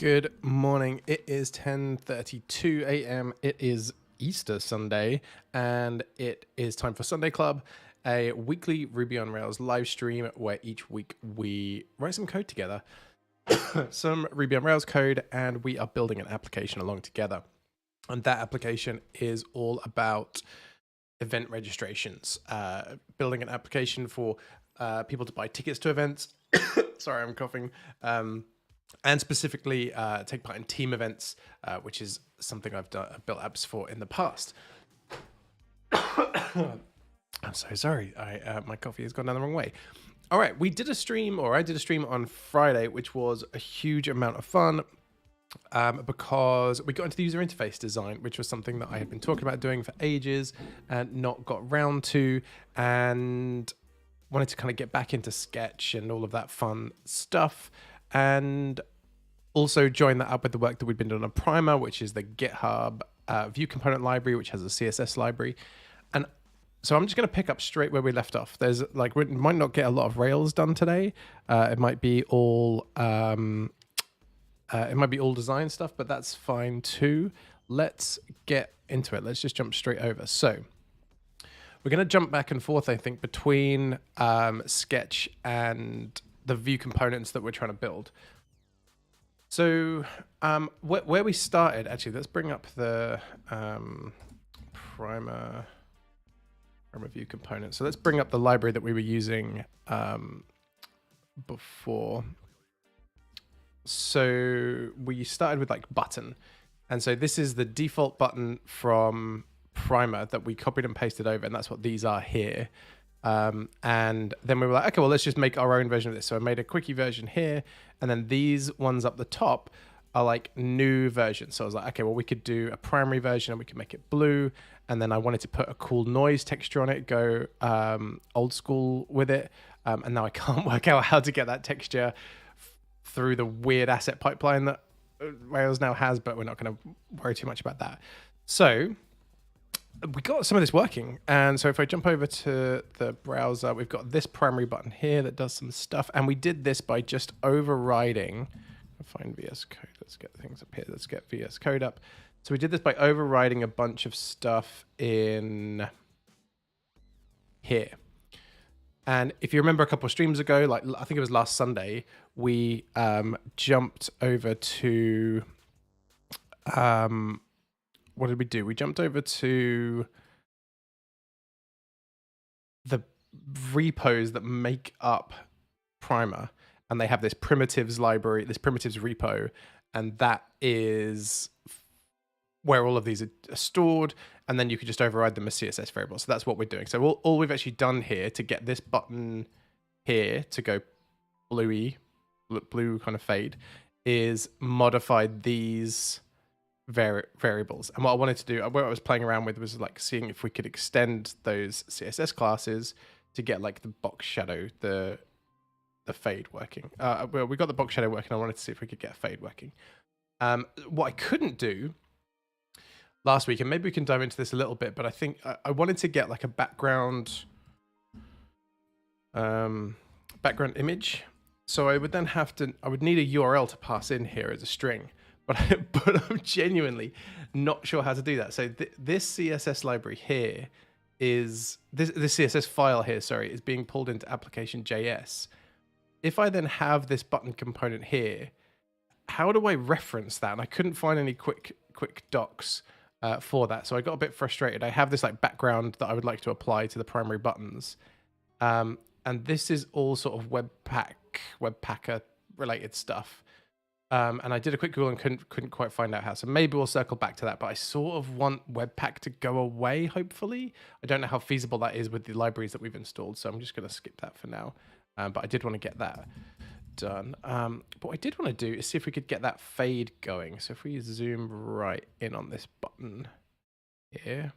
Good morning. It is 10:32 a.m. It is Easter Sunday, and it is time for Sunday Club, a weekly Ruby on Rails live stream where each week we write some code together, some Ruby on Rails code, and we are building an application along together. And that application is all about event registrations, building an application for people to buy tickets to events. Sorry, I'm coughing. And specifically take part in team events, which is something I've built apps for in the past. I'm so sorry. My coffee has gone down the wrong way. All right, I did a stream on Friday, which was a huge amount of fun because we got into the user interface design, which was something that I had been talking about doing for ages and not got round to, and wanted to kind of get back into Sketch and all of that fun stuff. And also join that up with the work that we've been doing on Primer, which is the GitHub ViewComponent library, which has a CSS library. And so I'm just going to pick up straight where we left off. There's like, we might not get a lot of Rails done today. It might be all design stuff, but that's fine too. Let's get into it. Let's just jump straight over. So we're going to jump back and forth, I think, between Sketch and the view components that we're trying to build. So where we started, actually, let's bring up the Primer view component. So let's bring up the library that we were using before. So we started with like button. And so this is the default button from Primer that we copied and pasted over. And that's what these are here. And then we were like, okay, well, let's just make our own version of this. So I made a quickie version here, and then these ones up the top are like new versions. So I was like, okay, well, we could do a primary version and we could make it blue. And then I wanted to put a cool noise texture on it, go old school with it. And now I can't work out how to get that texture through the weird asset pipeline that Rails now has, but we're not going to worry too much about that. So we got some of this working. And so if I jump over to the browser, we've got this primary button here that does some stuff. And we did this by just overriding, find VS Code. Let's get things up here. Let's get VS Code up. So we did this by overriding a bunch of stuff in here. And if you remember a couple of streams ago, like I think it was last Sunday, we jumped over to, what did we do? We jumped over to the repos that make up Primer, and they have this primitives library, this primitives repo, and that is where all of these are stored, and then you could just override them as CSS variables. So that's what we're doing. So all we've actually done here to get this button here to go blue kind of fade is modified these variables. And what I wanted to do, what I was playing around with was like seeing if we could extend those CSS classes to get like the box shadow, the fade working. Well, we got the box shadow working. I wanted to see if we could get a fade working. What I couldn't do last week, and maybe we can dive into this a little bit, but I think I wanted to get like a background image. So I would then I would need a URL to pass in here as a string. But I'm genuinely not sure how to do that. So this CSS library here is, this CSS file here, sorry, is being pulled into application.js. If I then have this button component here, how do I reference that? And I couldn't find any quick docs for that. So I got a bit frustrated. I have this like background that I would like to apply to the primary buttons. And this is all sort of Webpacker related stuff. And I did a quick Google and couldn't quite find out how. So maybe we'll circle back to that. But I sort of want Webpack to go away, hopefully. I don't know how feasible that is with the libraries that we've installed. So I'm just going to skip that for now. But I did want to get that done. But what I did want to do is see if we could get that fade going. So if we zoom right in on this button here.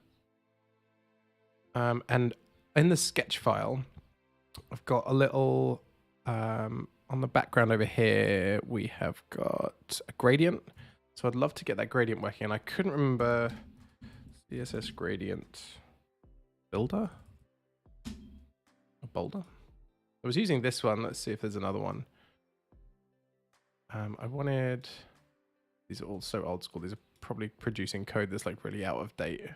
And in the sketch file, I've got a little... on the background over here, we have got a gradient. So I'd love to get that gradient working. And I couldn't remember CSS gradient builder or boulder. I was using this one. Let's see if there's another one. I wanted These are all so old school. These are probably producing code that's like really out of date.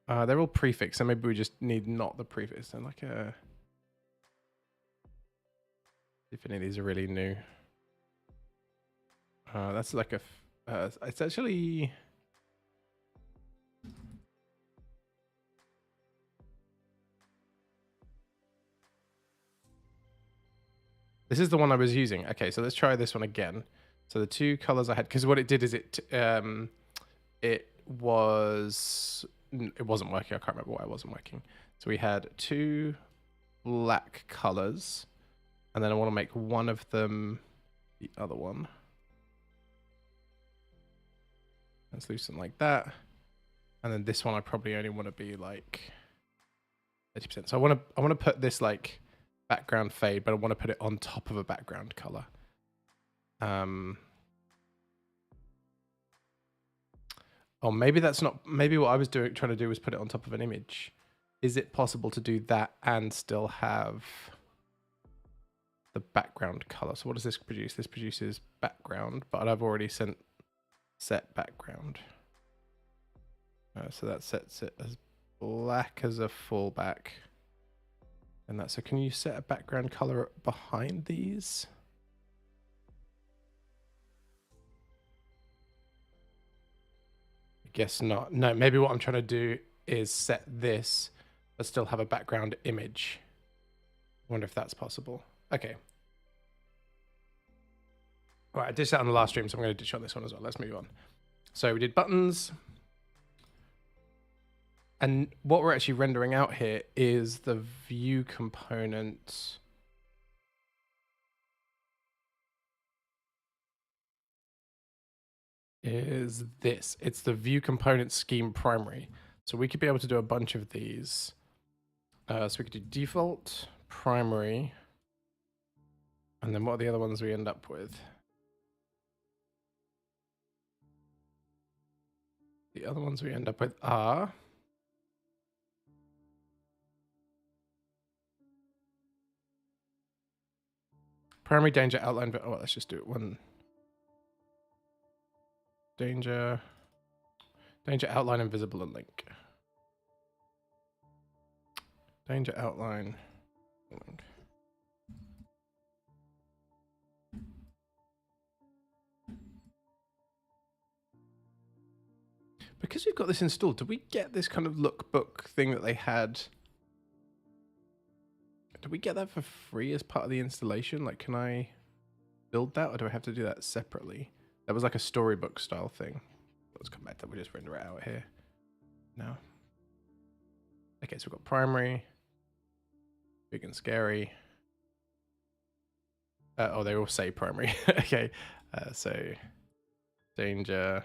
They're all prefix, so maybe we just need not the prefix. And like a... If any of these are really new. That's like a... it's actually... This is the one I was using. Okay, so let's try this one again. So the two colors I had, because what it did is it wasn't working. I can't remember why it wasn't working. So we had two black colors, and then I want to make one of them the other one. Let's loosen like that. And then this one I probably only want to be like 30%. So I want to put this like background fade, but I want to put it on top of a background color. Oh, maybe that's not, maybe what I was trying to do was put it on top of an image. Is it possible to do that and still have the background color? So what does this produce? This produces background, but I've already set background. So that sets it as black as a fallback. And that, so can you set a background color behind these? I guess not. No, maybe what I'm trying to do is set this, but still have a background image. I wonder if that's possible. Okay. All right, I ditched that on the last stream, so I'm going to ditch on this one as well. Let's move on. So we did buttons. And what we're actually rendering out here is the view component. Is this. It's the view component scheme primary. So we could be able to do a bunch of these. So we could do default, primary, and then what are the other ones we end up with? The other ones we end up with are primary, danger, outline. Oh, let's just do it one. Danger, outline, invisible, and link. Danger, outline, link. Because we've got this installed, do we get this kind of lookbook thing that they had? Do we get that for free as part of the installation? Like, can I build that, or do I have to do that separately? That was like a storybook style thing. Let's come back to that. We'll just render it out here now. Okay, so we've got primary, big and scary. Oh, they all say primary. Okay, so danger,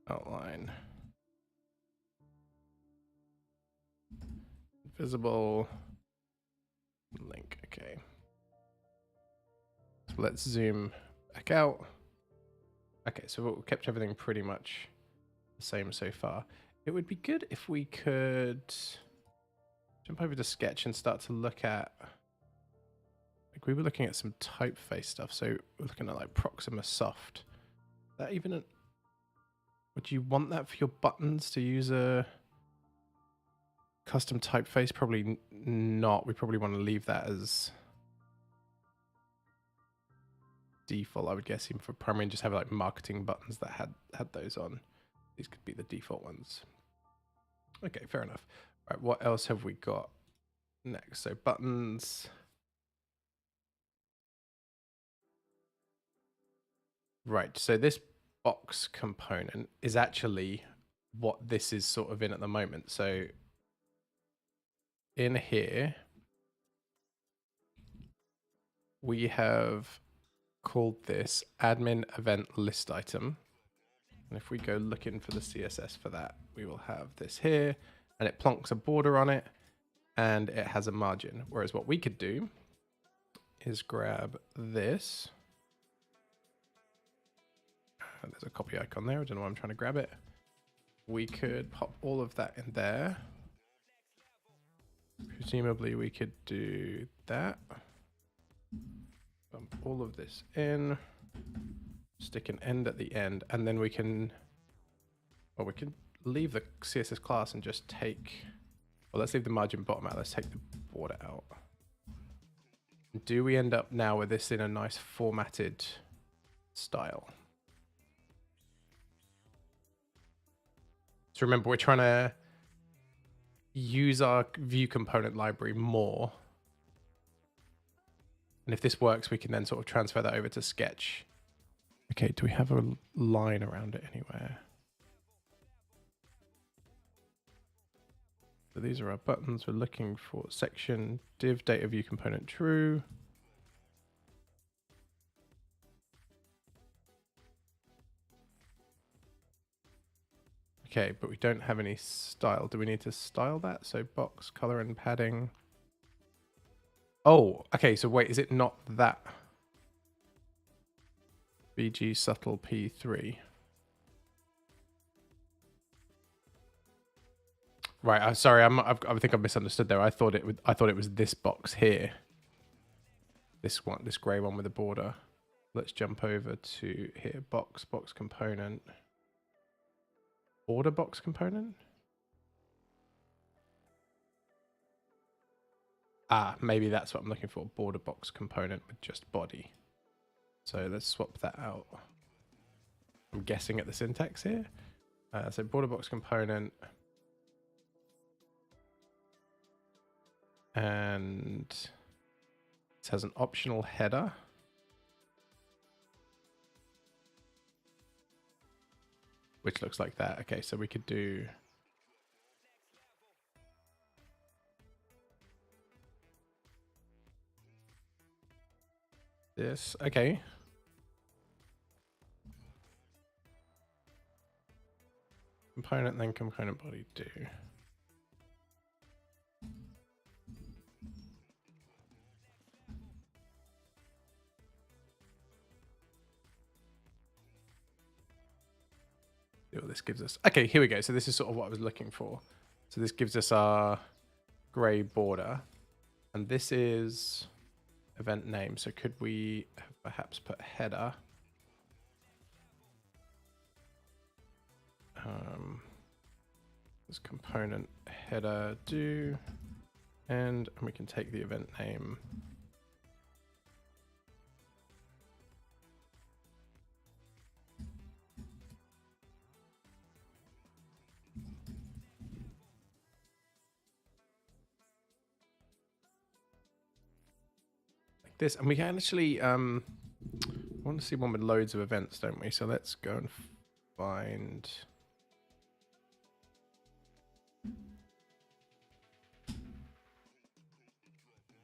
outline, visible, link. Okay. So let's zoom back out. Okay, so we've kept everything pretty much the same so far. It would be good if we could jump over to Sketch and start to look at, like, we were looking at some typeface stuff. So we're looking at like Proxima Soft. That even a, would you want that for your buttons to use a custom typeface? Probably not. We probably want to leave that as default, I would guess, even for primary, and just have like marketing buttons that had those on. These could be the default ones. Okay, fair enough. All right, what else have we got next? So buttons. Right, so this box component is actually what this is sort of in at the moment. So in here, we have called this admin event list item. And if we go looking for the CSS for that, we will have this here, and it plonks a border on it, and it has a margin. Whereas what we could do is grab this. There's a copy icon there. I don't know why I'm trying to grab it. We could pop all of that in there. Presumably we could do that. dump all of this in, stick an end at the end, and then we can, well, we can leave the CSS class and just take, well, let's leave the margin bottom out. Let's take the border out. Do we end up now with this in a nice formatted style? So remember, we're trying to use our view component library more. And if this works, we can then sort of transfer that over to Sketch. Okay, do we have a line around it anywhere? So these are our buttons. We're looking for section, div data view component true. Okay, but we don't have any style. Do we need to style that? So box, color and padding. Oh, okay, so wait, is it not that? BG subtle P3. Right, I'm sorry, I think I've misunderstood there. I thought it was this box here. This one, this gray one with the border. Let's jump over to here, box component. Border box component? Ah, maybe that's what I'm looking for. Border box component with just body. So let's swap that out. I'm guessing at the syntax here. So border box component. And it has an optional header. Which looks like that. Okay, so we could do... this. Okay. Component, then component body do. See what this gives us. Okay, here we go. So this is sort of what I was looking for. So this gives us our gray border. And this is event name. So could we perhaps put header? This component header do, and we can take the event name. This, and we can actually want to see one with loads of events, don't we? So let's go and find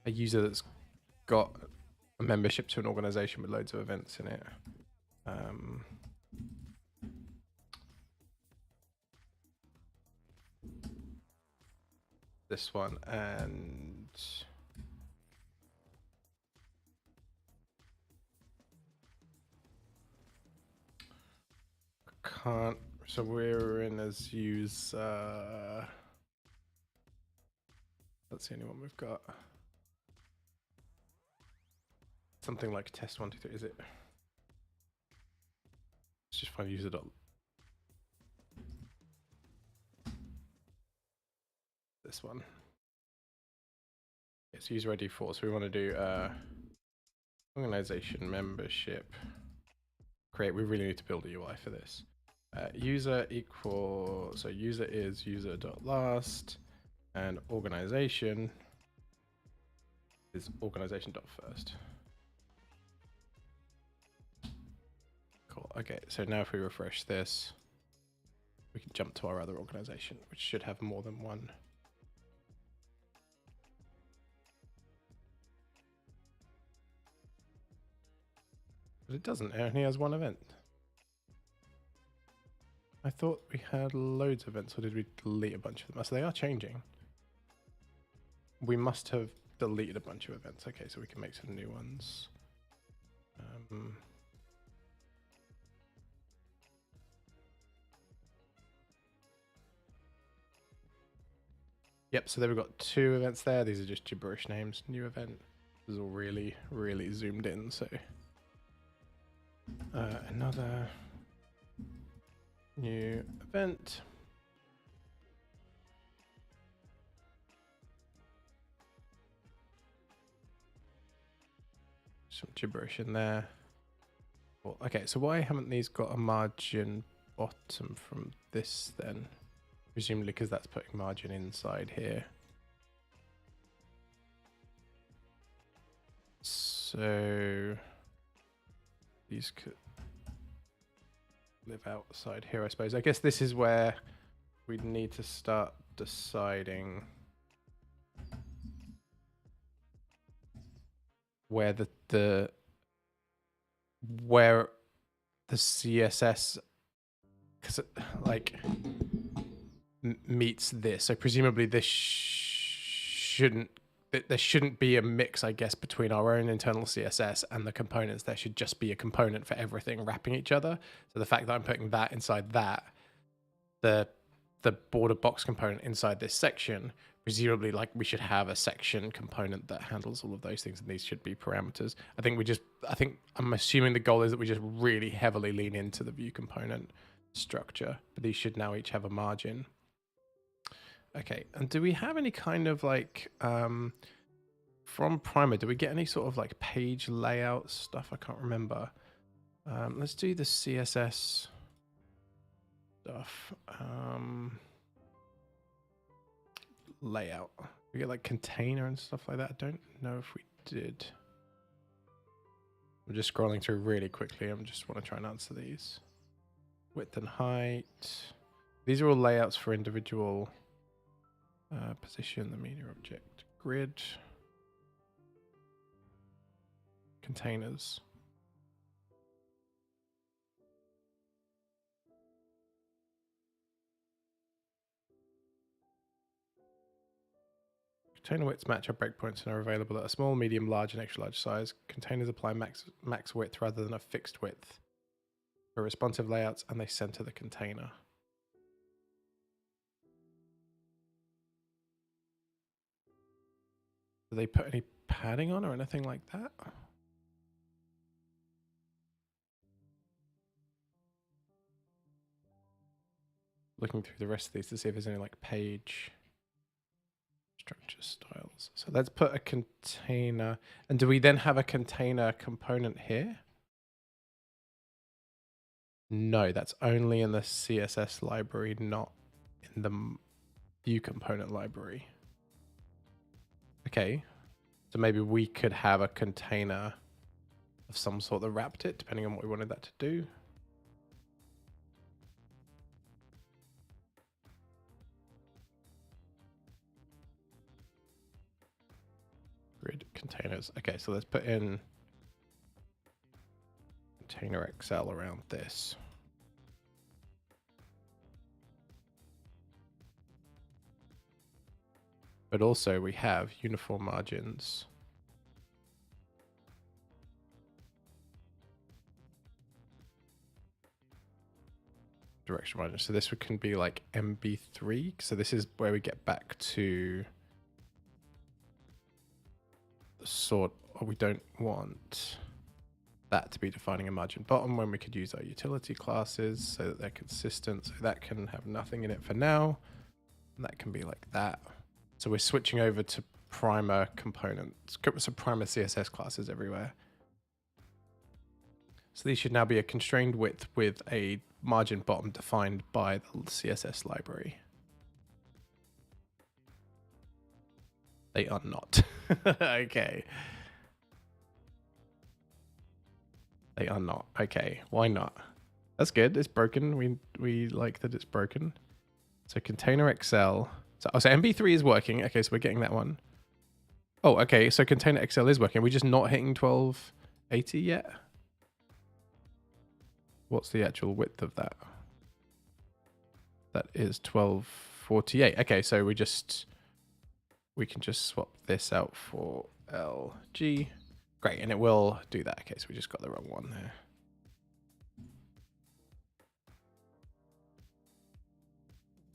a user that's got a membership to an organization with loads of events in it. This one, and can't, so we're in as user. That's the only one we've got. Something like test 1, 2, 3, is it? Let's just find user dot. This one. It's user ID 4, so we want to do organization membership. Create. We really need to build a UI for this. User equal, so user is user dot last, and organization is organization dot first. Cool. Okay, so now if we refresh this, we can jump to our other organization, which should have more than one. But it doesn't. It only has one event. I thought we had loads of events, or did we delete a bunch of them? So they are changing. We must have deleted a bunch of events. Okay, so we can make some new ones. Yep, so there we've got 2 events there. These are just gibberish names. New event. This is all really, really zoomed in. So another new event. Some gibberish in there. Well, okay, so why haven't these got a margin bottom from this then? Presumably because that's putting margin inside here. So these could live outside here, I suppose. I guess this is where we'd need to start deciding where the CSS like meets this. So presumably this there shouldn't be a mix, I guess, between our own internal CSS and the components. There should just be a component for everything wrapping each other. So the fact that I'm putting that inside that, the border box component inside this section, presumably like we should have a section component that handles all of those things, and these should be parameters. I'm assuming the goal is that we just really heavily lean into the view component structure, but these should now each have a margin. Okay, and do we have any kind of like, from Primer, do we get any sort of like page layout stuff? I can't remember. Let's do the CSS stuff. Layout. We get like container and stuff like that. I don't know if we did. I'm just scrolling through really quickly. I just want to try and answer these. Width and height. These are all layouts for individual position, the media object, grid, containers. Container widths match our breakpoints and are available at a small, medium, large, and extra large size. Containers apply max width rather than a fixed width for responsive layouts, and they center the container. Do they put any padding on or anything like that? Looking through the rest of these to see if there's any like page structure styles. So let's put a container. And do we then have a container component here? No, that's only in the CSS library, not in the view component library. Okay, so maybe we could have a container of some sort that wrapped it, depending on what we wanted that to do. Grid containers. Okay, so let's put in container XL around this. But also we have uniform margins. Direction margin. So this can be like MB3. So this is where we get back to the sort, or we don't want that to be defining a margin bottom when we could use our utility classes so that they're consistent. So that can have nothing in it for now. And that can be like that. So we're switching over to Primer components, so Primer CSS classes everywhere. So these should now be a constrained width with a margin bottom defined by the CSS library. They are not. Okay. They are not. Okay, why not? That's good. It's broken. We like that it's broken. So container XL. So MB3 is working. Okay, so we're getting that one. Oh, okay. So container XL is working. We're just not hitting 1280 yet. What's the actual width of that? That is 1248. Okay, so we can just swap this out for LG. Great, and it will do that. Okay, so we just got the wrong one there.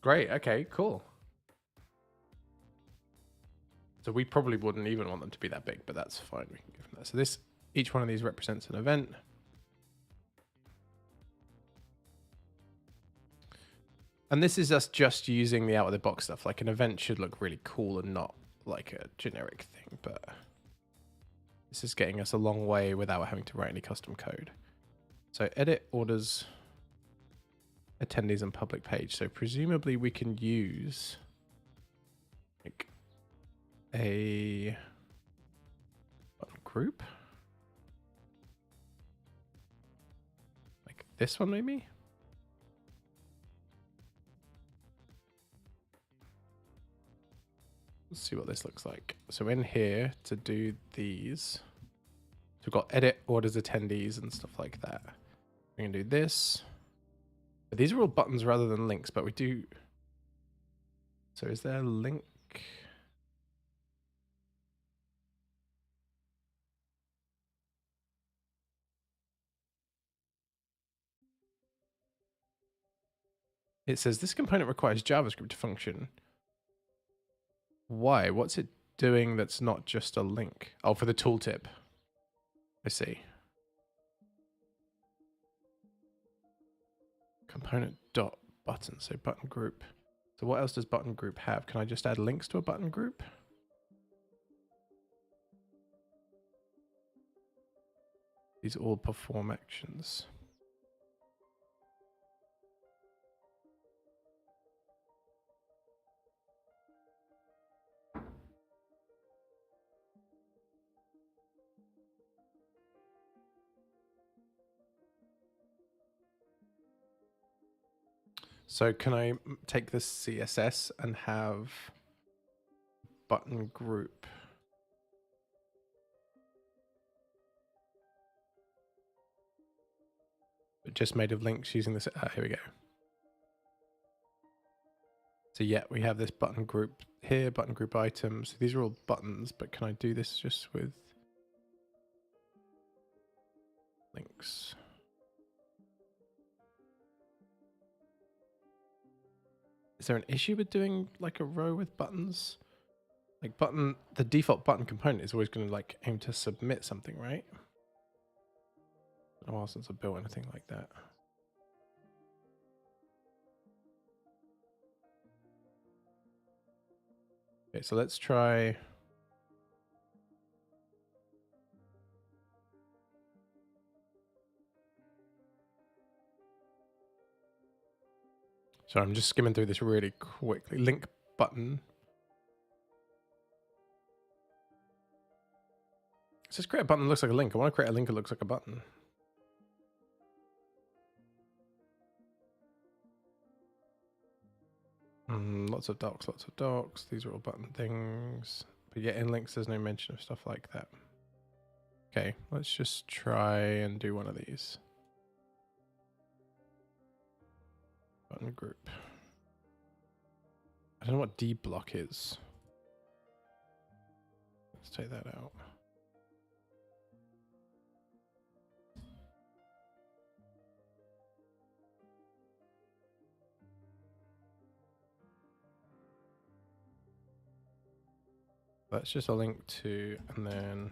Great, okay, cool. So we probably wouldn't even want them to be that big, but that's fine. We can go from there. So this, each one of these represents an event. And this is us just using the out of the box stuff. Like an event should look really cool and not like a generic thing, but this is getting us a long way without having to write any custom code. So edit orders attendees on public page. So presumably we can use like a group. Like this one maybe? Let's see what this looks like. So in here to do these, so we've got edit orders attendees and stuff like that. We can do this. But these are all buttons rather than links, but we do. So is there a link? It says this component requires JavaScript to function. Why? What's it doing that's not just a link? Oh, for the tooltip. I see. Component dot button, so button group. So what else does button group have? Can I just add links to a button group? These all perform actions. So can I take this CSS and have button group? But just made of links using this. Here we go. So yeah, we have this button group here, button group items. These are all buttons, but can I do this just with links? Is there an issue with doing like a row with buttons? Like the default button component is always going to like aim to submit something, right? Oh, since I built anything like that. Okay, so let's try. So I'm just skimming through this really quickly. Link button. It says create a button that looks like a link. I want to create a link that looks like a button. Lots of docs, lots of docs. These are all button things. But yet in links, there's no mention of stuff like that. Okay, let's just try and do one of these. Button group. I don't know what D block is. Let's take that out. That's just a link to, and then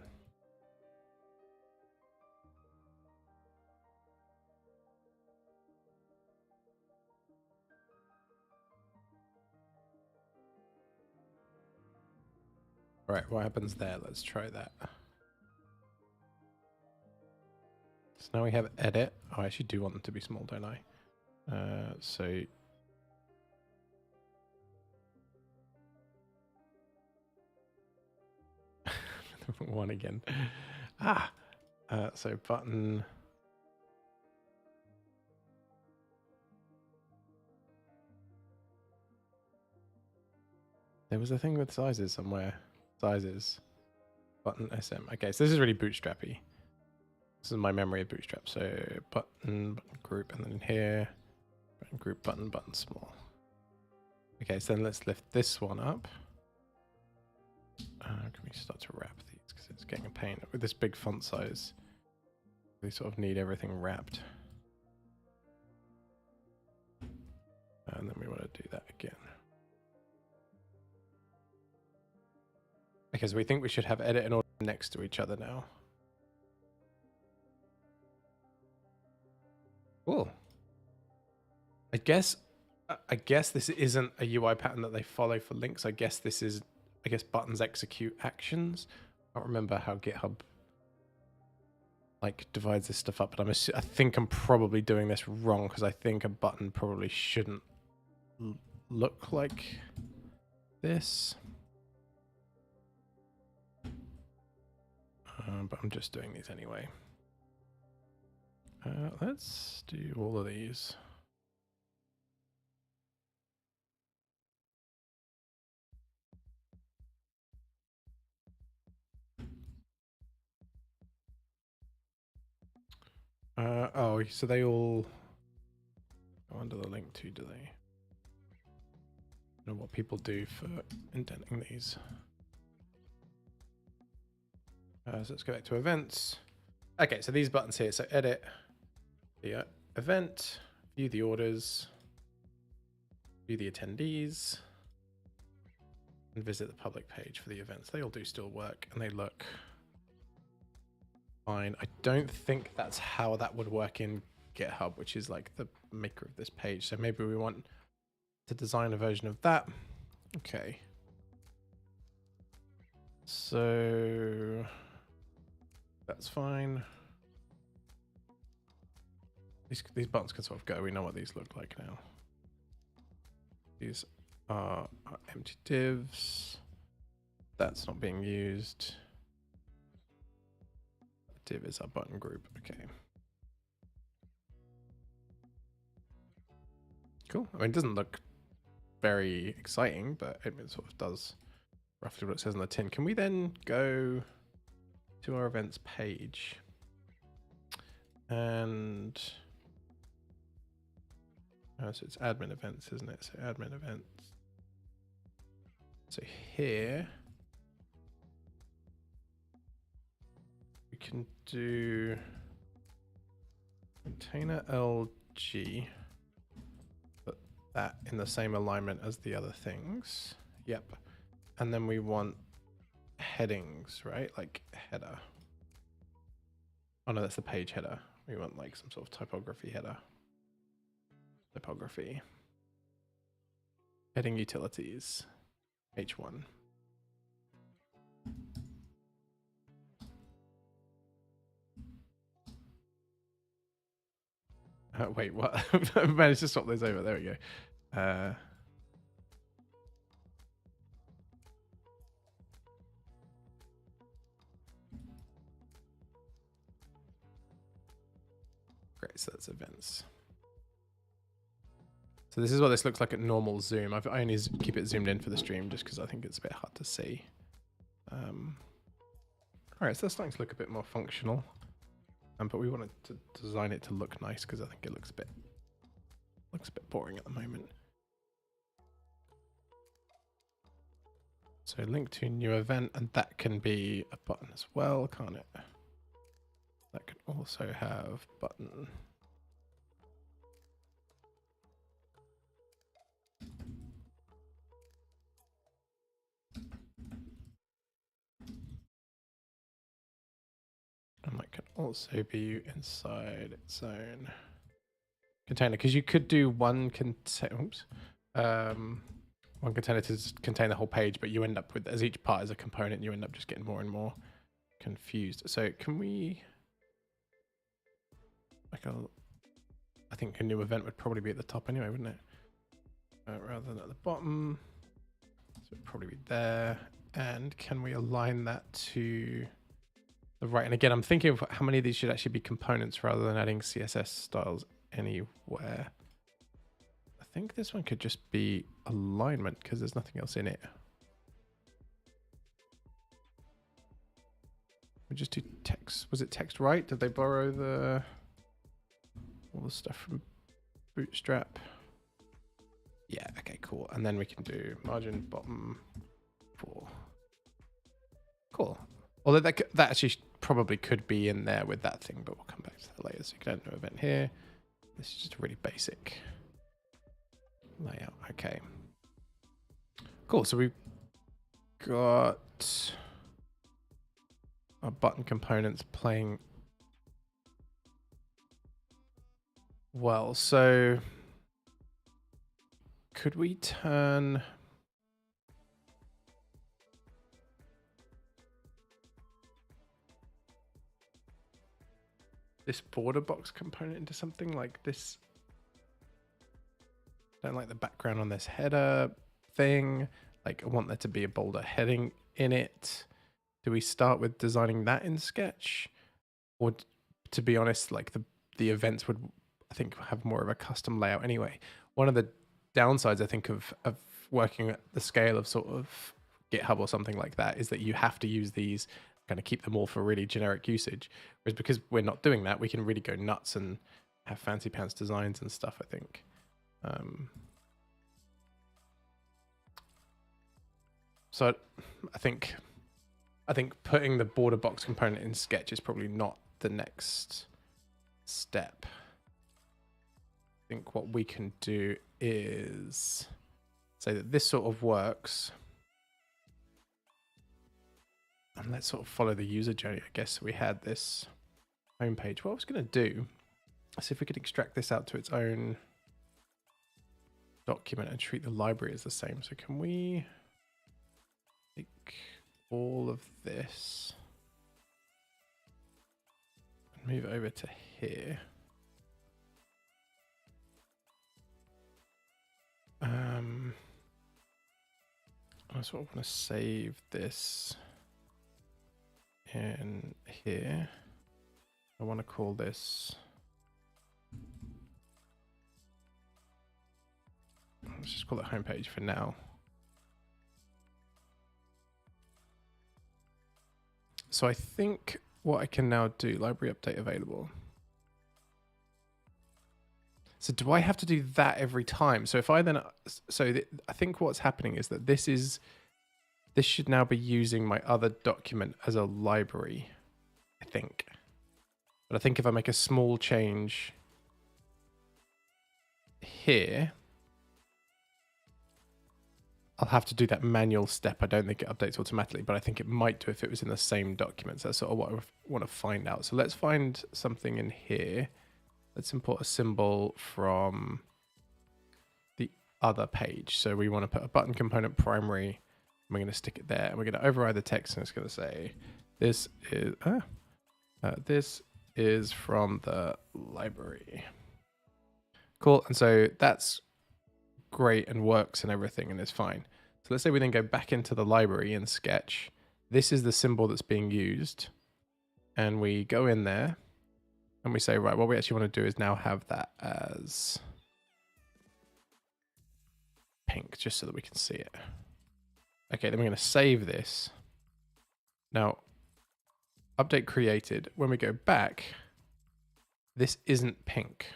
all right, what happens there? Let's try that. So now we have edit. Oh, I actually do want them to be small, don't I? So one again. So button. There was a thing with sizes somewhere. Sizes. Button SM. Okay, so this is really bootstrappy. This is my memory of Bootstrap. So button group, and then in here, button group, button small. Okay, so then let's lift this one up. Can we start to wrap these? Because it's getting a pain. With this big font size, we sort of need everything wrapped. And then we want to do that again. Because we think we should have edit and order next to each other now. Cool. I guess this isn't a UI pattern that they follow for links. I guess this is, buttons execute actions. I don't remember how GitHub like divides this stuff up, but I think I'm probably doing this wrong because I think a button probably shouldn't look like this. But I'm just doing these anyway. Let's do all of these. Oh, so they all go under the link too, do they? I don't know what people do for indenting these. So let's go back to events. Okay, so these buttons here. So edit the event, view the orders, view the attendees, and visit the public page for the events. They all do still work and they look fine. I don't think that's how that would work in GitHub, which is like the maker of this page. So maybe we want to design a version of that. Okay. So that's fine. These buttons can sort of go. We know what these look like now. These are empty divs. That's not being used. Div is our button group. Okay. Cool. I mean, it doesn't look very exciting, but it sort of does roughly what it says on the tin. Can we then go to our events page? And so it's admin events, isn't it? So admin events. So here we can do container LG, put that in the same alignment as the other things. Yep. And then we want headings, right? Like header. Oh no, that's the page header. We want like some sort of typography header. Typography. Heading utilities. H1. Wait, what? I managed to swap those over. There we go. Great, so that's events. So this is what this looks like at normal zoom. I only keep it zoomed in for the stream just because I think it's a bit hard to see. All right, so that's starting to look a bit more functional. But we wanted to design it to look nice because I think it looks a bit boring at the moment. So link to new event, and that can be a button as well, can't it? That can also have button. And that can also be inside its own container, because you could do one container to contain the whole page, but you end up with, as each part is a component, you end up just getting more and more confused. So can we, like I think a new event would probably be at the top anyway, wouldn't it? Rather than at the bottom. So it'd probably be there. And can we align that to the right? And again, I'm thinking of how many of these should actually be components rather than adding CSS styles anywhere. I think this one could just be alignment because there's nothing else in it. We just do text. Was it text right? Did they borrow all the stuff from Bootstrap? Yeah, okay, cool. And then we can do margin bottom 4. Cool. Although that actually probably could be in there with that thing, but we'll come back to that later. So you can add a new event here. This is just a really basic layout. Okay. Cool. So we've got our button components playing well. So could we turn this border box component into something like this? Don't like the background on this header thing. Like, I want there to be a bolder heading in it. Do we start with designing that in Sketch? Or to be honest, like the events would, I think, have more of a custom layout anyway. One of the downsides, I think, of working at the scale of sort of GitHub or something like that is that you have to use these, kind of keep them all for really generic usage. Whereas because we're not doing that, we can really go nuts and have fancy pants designs and stuff, I think. So I think putting the border box component in Sketch is probably not the next step. I think what we can do is say that this sort of works. And let's sort of follow the user journey. I guess we had this homepage. What I was going to do, see if we could extract this out to its own document and treat the library as the same. So can we take all of this and move it over to here? I sort of want to save this in here. I want to call this, let's just call it homepage for now. So I think what I can now do, library update available. So do I have to do that every time? So if I then, I think what's happening is that this should now be using my other document as a library, I think. But I think if I make a small change here, I'll have to do that manual step. I don't think it updates automatically, but I think it might do if it was in the same document. So that's sort of what I want to find out. So let's find something in here. Let's import a symbol from the other page. So we want to put a button component primary. And we're going to stick it there. And we're going to override the text. And it's going to say, this is from the library. Cool. And so that's great and works and everything and is fine. So let's say we then go back into the library in Sketch. This is the symbol that's being used. And we go in there. And we say, right, what we actually want to do is now have that as pink, just so that we can see it. Okay, then we're going to save this. Now, update created. When we go back, this isn't pink.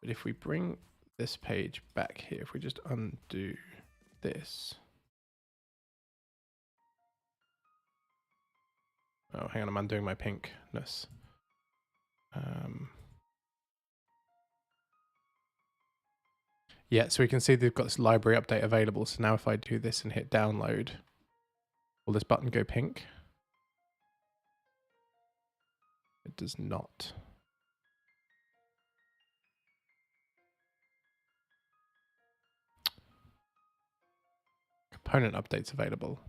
But if we bring this page back here, if we just undo this. Oh, hang on, I'm undoing my pinkness. Yeah, so we can see they've got this library update available. So now if I do this and hit download, will this button go pink? It does not. Component updates available.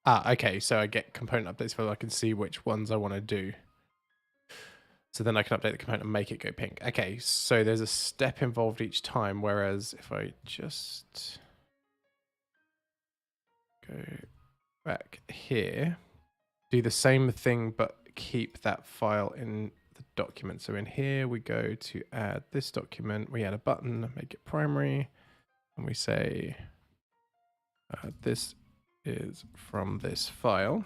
Ah, okay, so I get component updates so I can see which ones I want to do. So then I can update the component and make it go pink. Okay, so there's a step involved each time, whereas if I just go back here, do the same thing but keep that file in the document. So in here we go to add this document, we add a button, make it primary, and we say this is from this file.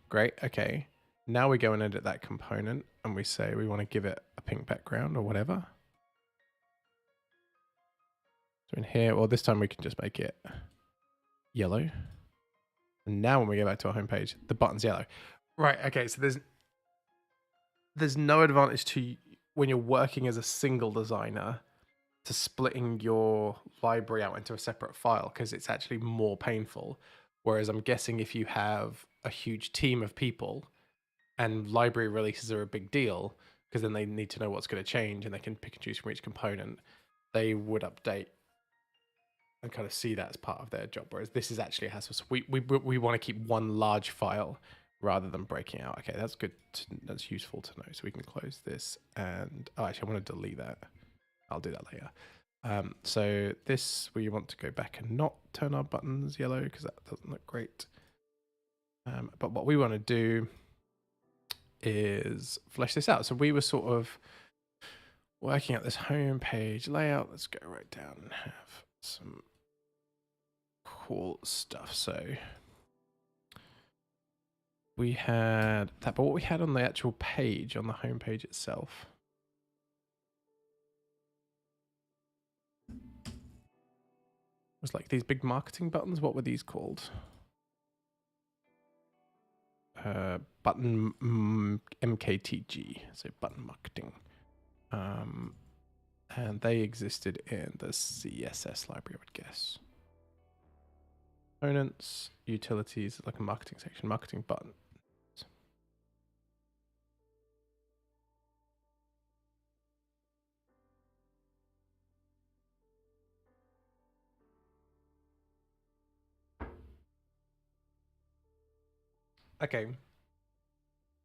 Great, okay. Now we go and edit that component and we say we want to give it a pink background or whatever. So in here, well, this time we can just make it yellow. And now when we go back to our homepage, the button's yellow. Right, okay, so there's no advantage to, when you're working as a single designer, to splitting your library out into a separate file because it's actually more painful. Whereas I'm guessing if you have a huge team of people and library releases are a big deal, because then they need to know what's going to change and they can pick and choose from each component, they would update and kind of see that as part of their job. Whereas this is actually a hassle. So we want to keep one large file rather than breaking out. Okay, that's good. That's useful to know. So we can close this and actually I want to delete that. I'll do that later. So this, we want to go back and not turn our buttons yellow because that doesn't look great. But what we want to do is flesh this out. So we were sort of working at this home page layout. Let's go right down and have some cool stuff. So we had that, but what we had on the actual page, on the home page itself, was like these big marketing buttons. What were these called? Button MKTG, so button marketing. And they existed in the CSS library, I would guess. Components, utilities, like a marketing section, marketing button. Okay,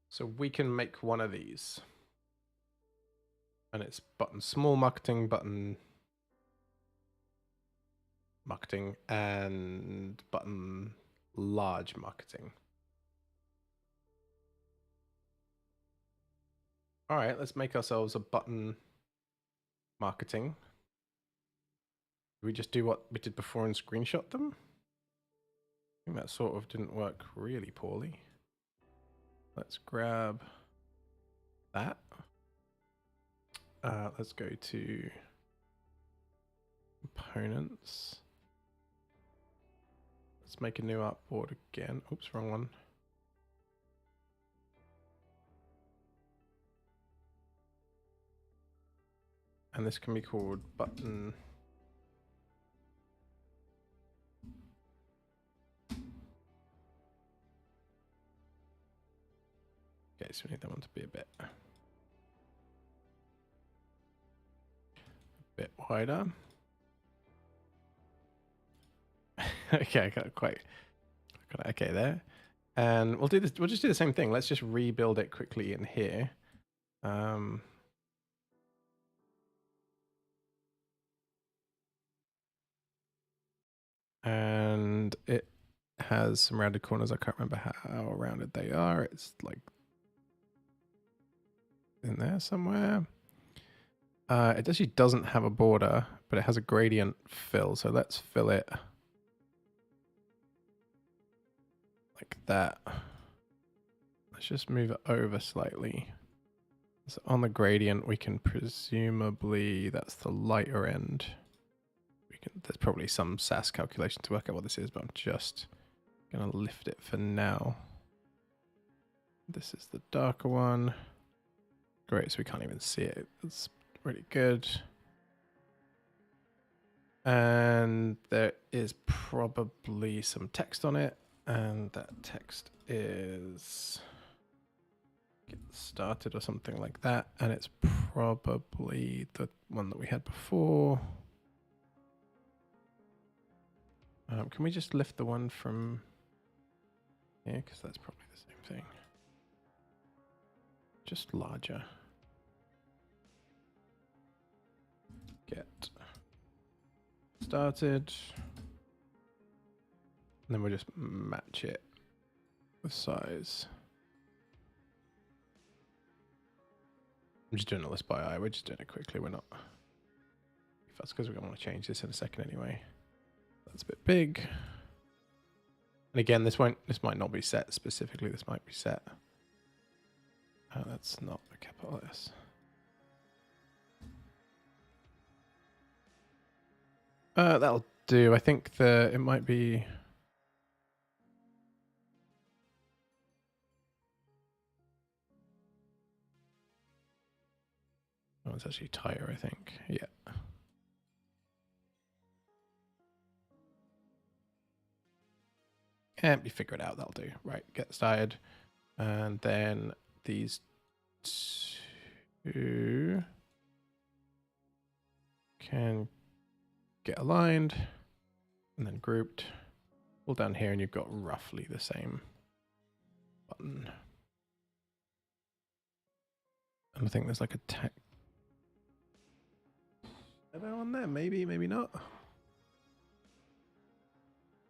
so we can make one of these. And it's button small marketing, button marketing, and button large marketing. All right, let's make ourselves a button marketing. We just do what we did before and screenshot them. I think that sort of didn't work really poorly. Let's grab that. Let's go to components. Let's make a new artboard again. Oops, wrong one. And this can be called button. Okay, so we need that one to be a bit wider. Okay, I got it quite okay there. And we'll do this. We'll just do the same thing. Let's just rebuild it quickly in here. And it has some rounded corners. I can't remember how rounded they are. It's like in there somewhere. It actually doesn't have a border, but it has a gradient fill. So let's fill it like that. Let's just move it over slightly. So on the gradient, we can presumably, that's the lighter end. There's probably some SAS calculation to work out what this is, but I'm just going to lift it for now. This is the darker one. Great, so we can't even see it. It's really good. And there is probably some text on it, and that text is get started or something like that, and it's probably the one that we had before. Can we just lift the one from here? Because that's probably the same thing. Just larger. Get started. And then we'll just match it with size. I'm just doing all this by eye. We're just doing it quickly. We're not. That's because we're going to want to change this in a second anyway. That's a bit big. And again, this might not be set specifically. This might be set. That's not a capital S. That'll do. I think it might be. Oh, it's actually tighter, I think. Yeah. You figure it out, that'll do. Right, get started. And then these two can get aligned and then grouped. All down here, and you've got roughly the same button. And I think there's like a tech on there, maybe, maybe not.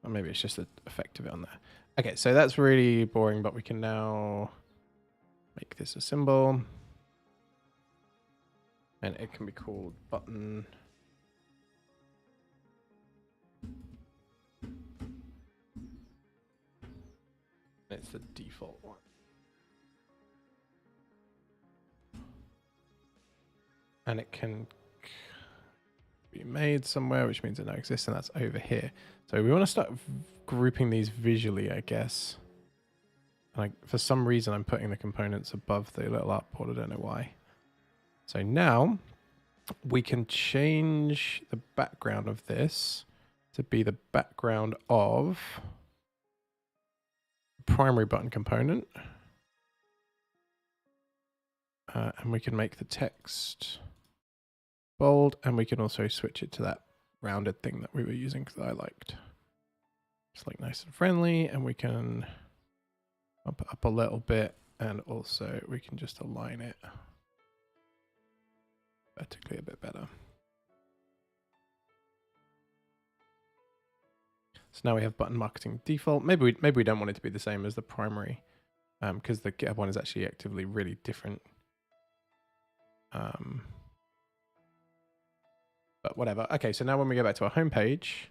Or maybe it's just the effect of it on there. Okay, so that's really boring, but we can now make this a symbol. And it can be called button. It's the default one. And it can be made somewhere, which means it now exists, and that's over here. So we want to start grouping these visually, I guess. And for some reason, I'm putting the components above the little artboard. I don't know why. So now we can change the background of this to be the background of the primary button component. And we can make the text bold, and we can also switch it to that rounded thing that we were using because I liked. Just like nice and friendly, and we can bump it up a little bit, and also we can just align it vertically a bit better. So now we have button marketing default. Maybe we don't want it to be the same as the primary, because the GitHub one is actually actively really different. But whatever. Okay, so now when we go back to our home page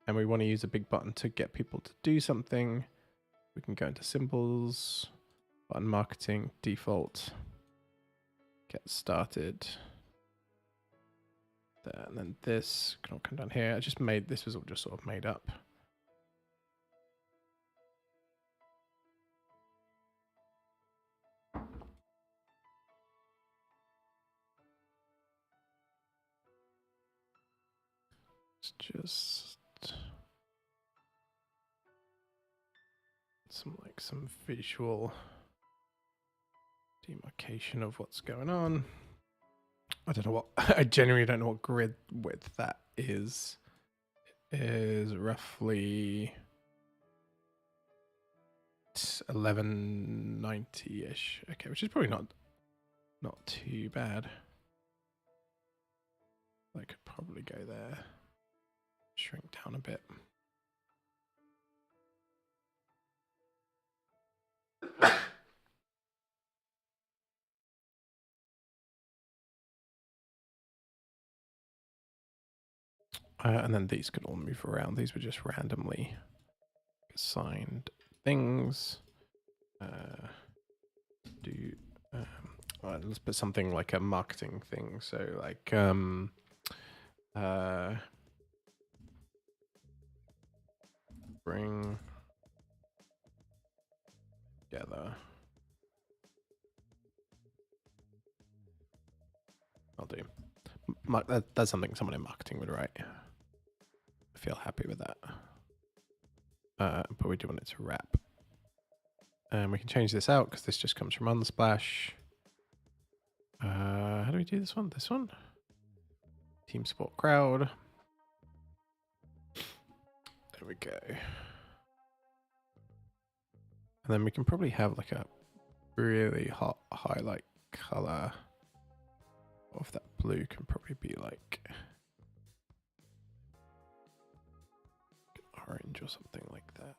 and we want to use a big button to get people to do something, we can go into symbols, button marketing, default, get started. There, and then this can all come down here. I just made, this was all just sort of made up. It's just some visual demarcation of what's going on. I don't know what, I genuinely don't know what grid width that is. It is roughly 1190-ish. Okay, which is probably not too bad. I could probably go there, shrink down a bit. And then these could all move around. These were just randomly assigned things. Let's put something like a marketing thing. So like bring together. I'll do. That's something someone in marketing would write. I feel happy with that. But we do want it to wrap. And we can change this out because this just comes from Unsplash. How do we do this one? This one? Team support crowd. There we go. And then we can probably have like a really hot highlight color of that blue. Can probably be like orange or something like that.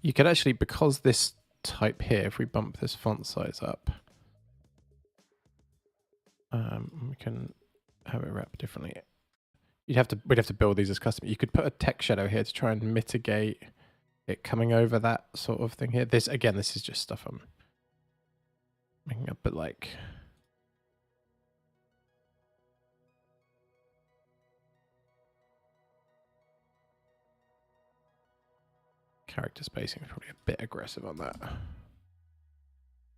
you could actually, because this type here, if we bump this font size up, we can have it wrap differently. We'd have to build these as custom. You could put a text shadow here to try and mitigate it coming over that sort of thing here. This is just stuff I'm making up, but like character spacing is probably a bit aggressive on that.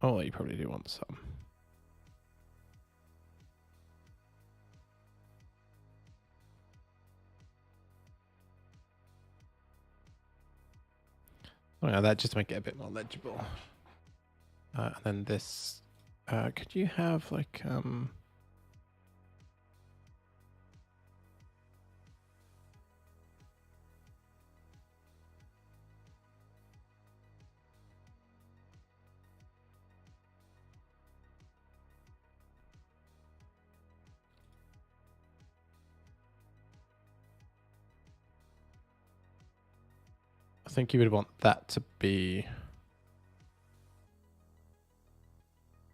Oh, you probably do want some. Oh, yeah, that just to make it a bit more legible. And then this, could you have like, I think you would want that to be,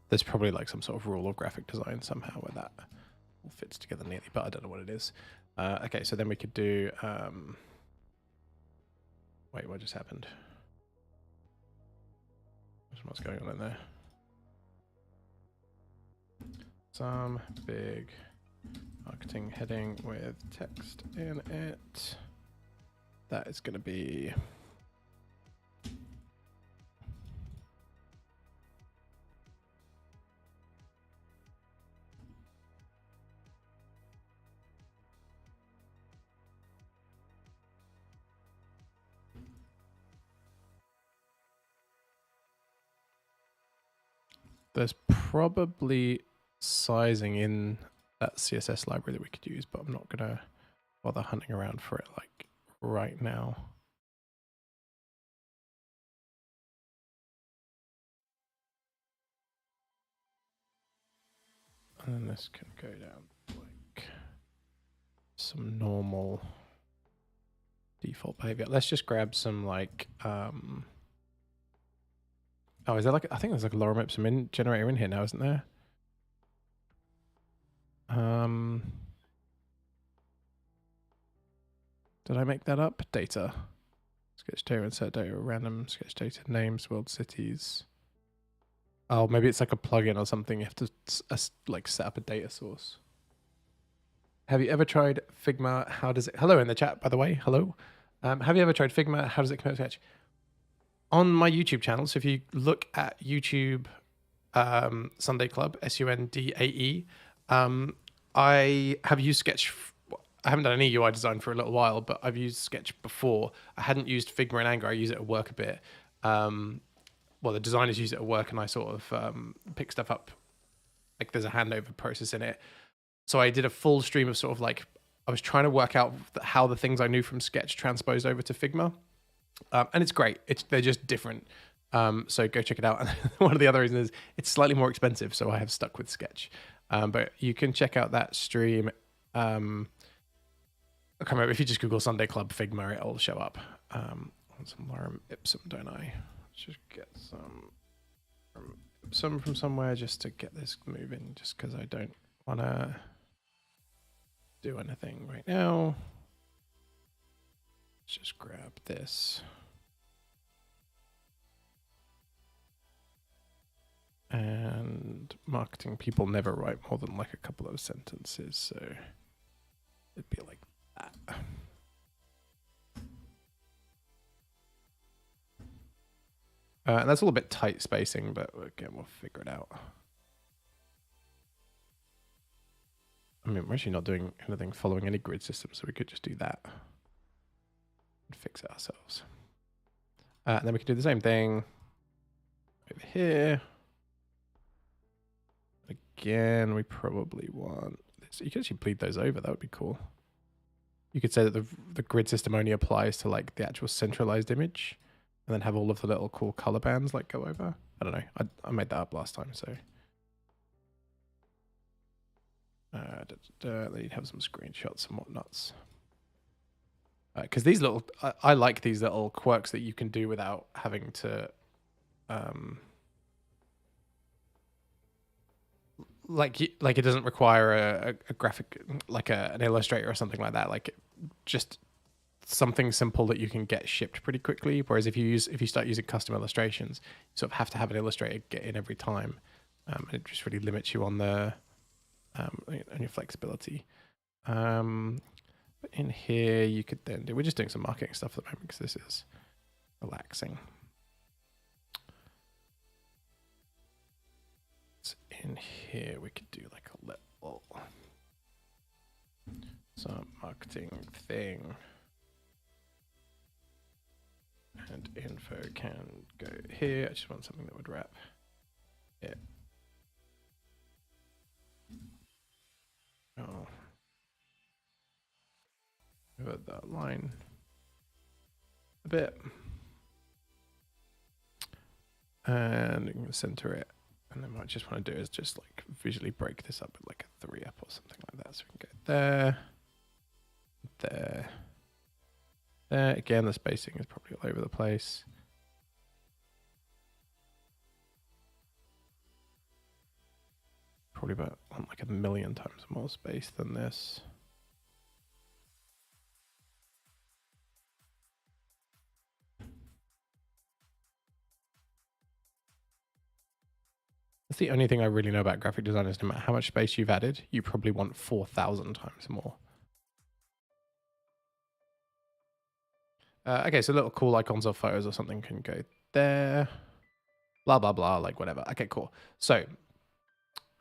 there's probably like some sort of rule of graphic design somehow where that all fits together neatly, but I don't know what it is. Okay, so then we could do, wait, what just happened? What's going on in there? Some big marketing heading with text in it. That is going to be there's probably sizing in that CSS library that we could use, but I'm not going to bother hunting around for it like right now. And then this can go down like some normal default behavior. Let's just grab some like, oh, is there like, I think there's like a lorem ipsum generator in here now, isn't there? Did I make that up? Data. Sketch data, insert data, random sketch data, names, world, cities. Oh, maybe it's like a plugin or something. You have to like set up a data source. Have you ever tried Figma? How does it? Hello in the chat, by the way. Hello. Have you ever tried Figma? How does it compare to Sketch? On my YouTube channel, so if you look at YouTube Sunday Club, SUNDAE, I have used Sketch. I haven't done any UI design for a little while, but I've used Sketch before. I hadn't used Figma in Anger. I use it at work a bit. Well, the designers use it at work, and I sort of pick stuff up. Like there's a handover process in it. So I did a full stream of sort of like, I was trying to work out how the things I knew from Sketch transposed over to Figma. And it's great. They're just different. So go check it out. And one of the other reasons is it's slightly more expensive, so I have stuck with Sketch. But you can check out that stream. I can't remember, if you just Google Sunday Club Figma, it'll show up. I want some lorem ipsum, don't I? Let's just get some from somewhere just to get this moving, just because I don't want to do anything right now. Let's just grab this. And marketing people never write more than like a couple of sentences, so it'd be like that. And that's a little bit tight spacing, but again, we'll figure it out. I mean, we're actually not doing anything following any grid system, so we could just do that and fix it ourselves. And then we can do the same thing over here. Again, we probably want this. You could actually bleed those over. That would be cool. You could say that the grid system only applies to like the actual centralized image, and then have all of the little cool color bands like go over. I don't know. I made that up last time, so. Then you'd have some screenshots and whatnots. Because these little, I like these little quirks that you can do without having to, like it doesn't require a graphic, like an illustrator or something like that. Like just something simple that you can get shipped pretty quickly. Whereas if you start using custom illustrations, you sort of have to have an illustrator get in every time, and it just really limits you on the on your flexibility. But in here, you could then do. We're just doing some marketing stuff at the moment because this is relaxing. So in here, we could do like a little some marketing thing. And info can go here. I just want something that would wrap it. Oh. Move that line a bit. And you can center it. And then what I just want to do is just like visually break this up at like a 3 up or something like that. So we can go there, there, there. Again, the spacing is probably all over the place. Probably about like 1,000,000 times more space than this. That's the only thing I really know about graphic design is no matter how much space you've added, you probably want 4,000 times more. Okay, so little cool icons or photos or something can go there. Blah, blah, blah, like whatever. Okay, cool. So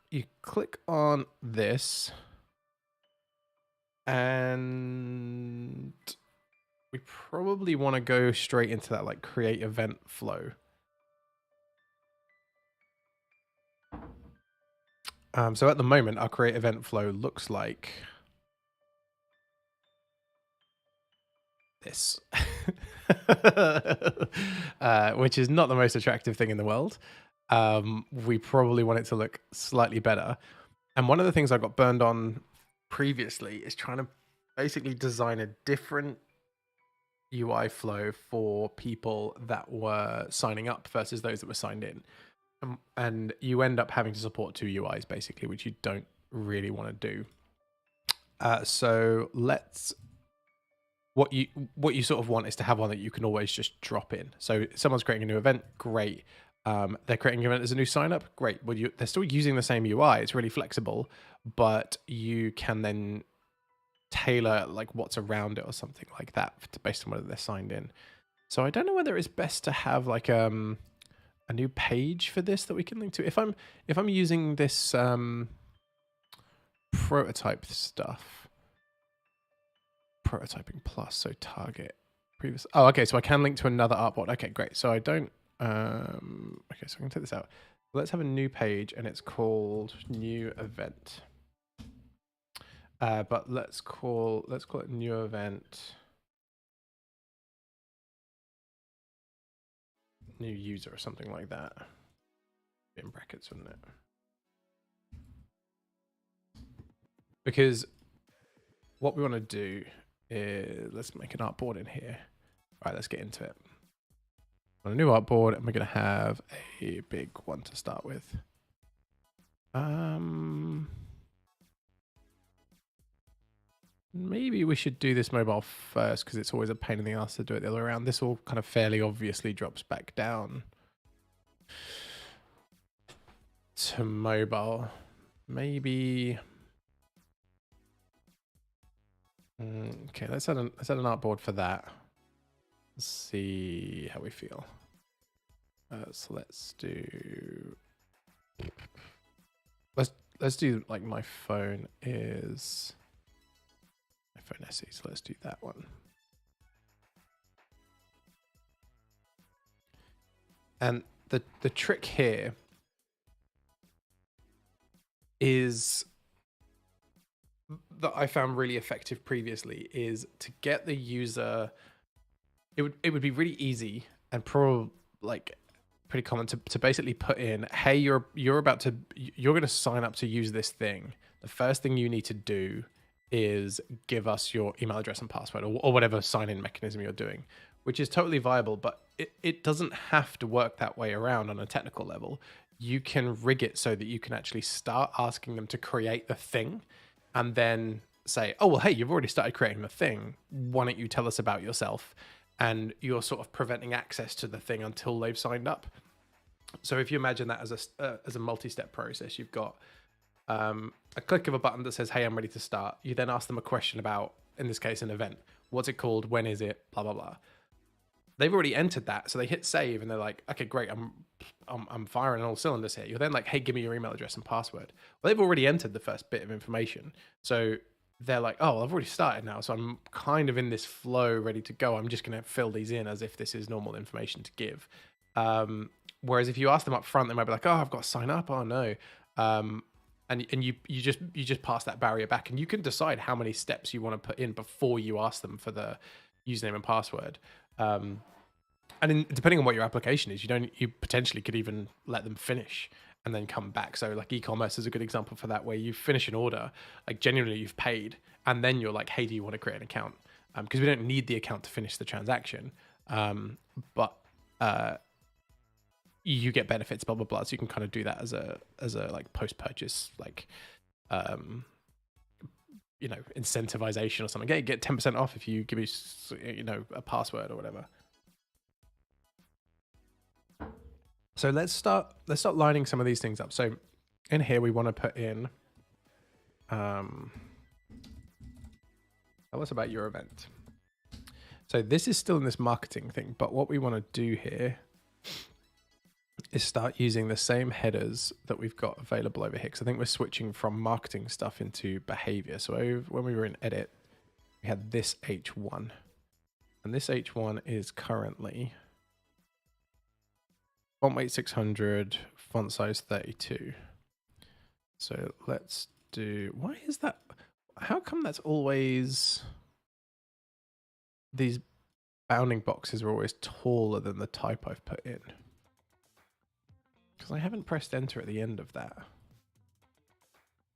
you click on this and we probably want to go straight into that like create event flow. So at the moment, our create event flow looks like this, which is not the most attractive thing in the world. We probably want it to look slightly better. And one of the things I got burned on previously is trying to basically design a different UI flow for people that were signing up versus those that were signed in. And you end up having to support 2 UIs basically, which you don't really want to do. So let's, what you sort of want is to have one that you can always just drop in. So someone's creating a new event, great. They're creating an event as a new sign up, great. Well, they're still using the same UI. It's really flexible, but you can then tailor like what's around it or something like that based on whether they're signed in. So I don't know whether it's best to have like a new page for this that we can link to. If I'm using this prototype stuff, prototyping plus, so target previous. Oh, okay, so I can link to another artboard. Okay, great. So I don't. Okay, so I can take this out. Let's have a new page, and it's called new event. But let's call it new event. New user or something like that. In brackets, wouldn't it? Because what we want to do is let's make an artboard in here. All right, let's get into it. On a new artboard, and we're going to have a big one to start with. Maybe we should do this mobile first because it's always a pain in the ass to do it the other way around. This all kind of fairly obviously drops back down to mobile. Maybe. Okay, let's add an artboard for that. Let's see how we feel. So let's do. Let's do like my phone is. iPhone SE, so let's do that one. And the trick here is that I found really effective previously is to get the user. It would be really easy and probably like pretty common to basically put in, hey, you're going to sign up to use this thing. The first thing you need to do is give us your email address and password, or whatever sign-in mechanism you're doing, which is totally viable, but it doesn't have to work that way around on a technical level. You can rig it so that you can actually start asking them to create the thing and then say, oh, well, hey, you've already started creating the thing. Why don't you tell us about yourself? And you're sort of preventing access to the thing until they've signed up. So if you imagine that as a multi-step process, you've got a click of a button that says, hey, I'm ready to start. You then ask them a question about, in this case, an event. What's it called? When is it? Blah, blah, blah. They've already entered that. So they hit save and they're like, okay, great. I'm firing all cylinders here. You're then like, hey, give me your email address and password. Well, they've already entered the first bit of information. So they're like, oh, well, I've already started now. So I'm kind of in this flow ready to go. I'm just going to fill these in as if this is normal information to give. Whereas if you ask them up front, they might be like, oh, I've got to sign up. Oh, no. And you just pass that barrier back, and you can decide how many steps you want to put in before you ask them for the username and password. Depending on what your application is, you potentially could even let them finish and then come back. So like e-commerce is a good example for that, where you finish an order, like genuinely you've paid, and then you're like, hey, do you want to create an account? Because we don't need the account to finish the transaction, but you get benefits, blah blah blah. So you can kind of do that as a like post-purchase like incentivization or something. Okay, get 10% off if you give me a password or whatever. So let's start lining some of these things up. So in here we want to put in tell us about your event. So this is still in this marketing thing, but what we want to do here is start using the same headers that we've got available over here, because I think we're switching from marketing stuff into behavior. So when we were in edit, we had this H1, and this H1 is currently font weight 600, font size 32. So let's do, why is that? How come that's always, these bounding boxes are always taller than the type I've put in? Because I haven't pressed enter at the end of that.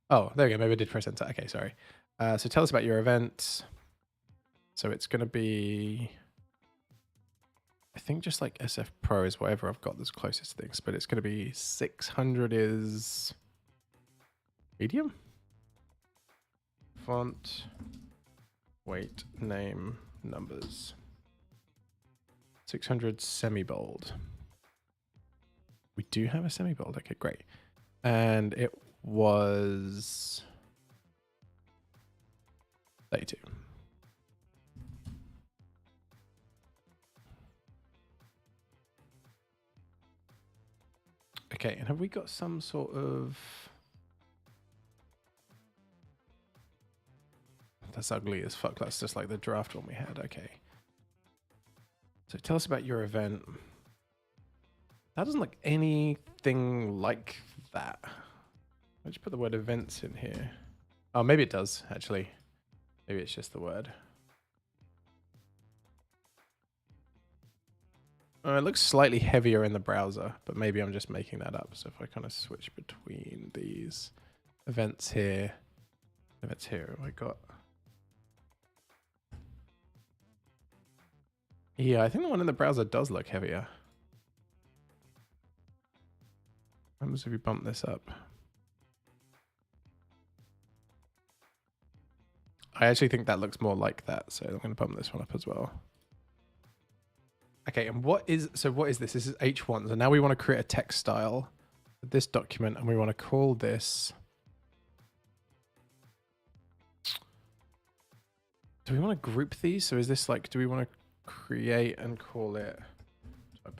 Oh, there we go. Maybe I did press enter. Okay, sorry. So tell us about your event. So it's going to be, I think just like SF Pro is whatever I've got that's closest to things, but it's going to be 600 is medium. Font, weight, name, numbers. 600 semi-bold. We do have a semi-bold. Okay, great. And it was 32. Okay, and have we got some sort of... That's ugly as fuck. That's just like the draft one we had. Okay. So tell us about your event. That doesn't look anything like that. Why don't you put the word events in here? Oh, maybe it does, actually. Maybe it's just the word. It looks slightly heavier in the browser, but maybe I'm just making that up. So if I kind of switch between these events here, I got... Yeah, I think the one in the browser does look heavier. What happens if we bump this up? I actually think that looks more like that, so I'm going to bump this one up as well. Okay, and what is this? This is H1. So now we want to create a text style for this document, and we want to call this... Do we want to group these? So is this like, do we want to create and call it...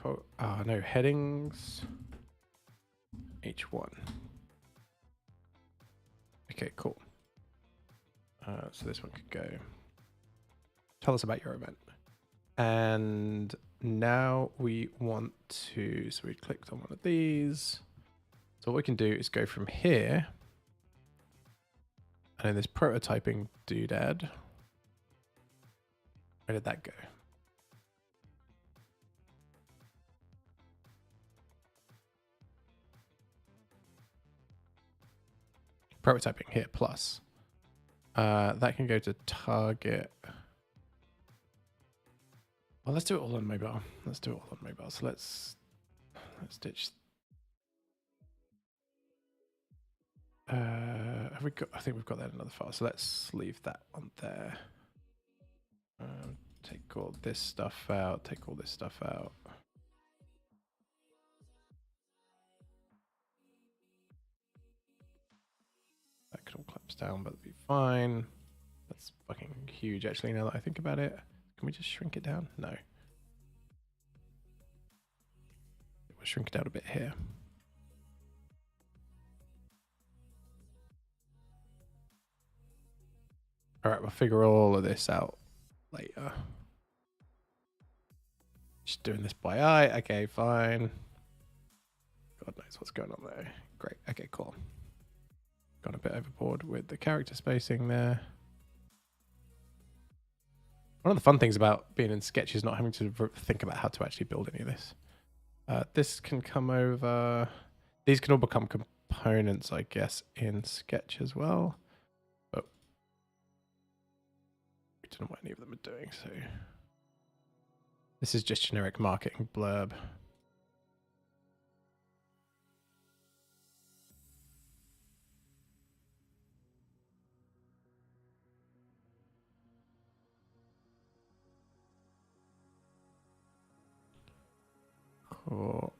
Oh, no, headings... H1. Okay, cool. So this one could go. Tell us about your event. And now we want to, so we clicked on one of these. So what we can do is go from here. And in this prototyping doodad, where did that go? Prototyping here, plus. That can go to target. Well, let's do it all on mobile. Let's do it all on mobile. So let's ditch. Have we got? I think we've got that in another file. So let's leave that on there. Take all this stuff out. Take all this stuff out. That could all collapse down, but it'll be fine. That's fucking huge, actually, now that I think about it. Can we just shrink it down? No. We'll shrink it down a bit here. All right, we'll figure all of this out later. Just doing this by eye. Okay, fine. God knows what's going on there. Great. Okay, cool. Got a bit overboard with the character spacing there. One of the fun things about being in Sketch is not having to think about how to actually build any of this. This can come over. These can all become components, I guess, in Sketch as well. But we don't know what any of them are doing, so this is just generic marketing blurb. Cool.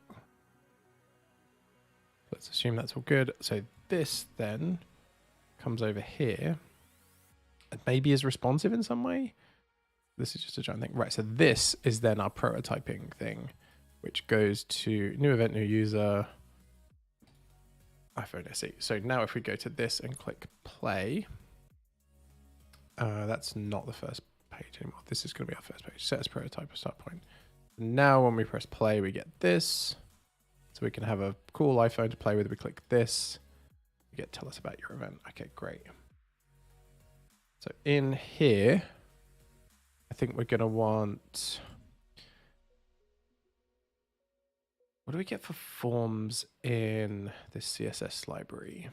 Let's assume that's all good. So this then comes over here and maybe is responsive in some way. This is just a giant thing. Right, so this is then our prototyping thing, which goes to new event, new user, iPhone SE. So now if we go to this and click play, that's not the first page anymore. This is going to be our first page. Set as prototype start point. Now when we press play, we get this. So we can have a cool iPhone to play with. We click this. You get tell us about your event. Okay, great. So in here, I think we're going to want... What do we get for forms in this CSS library?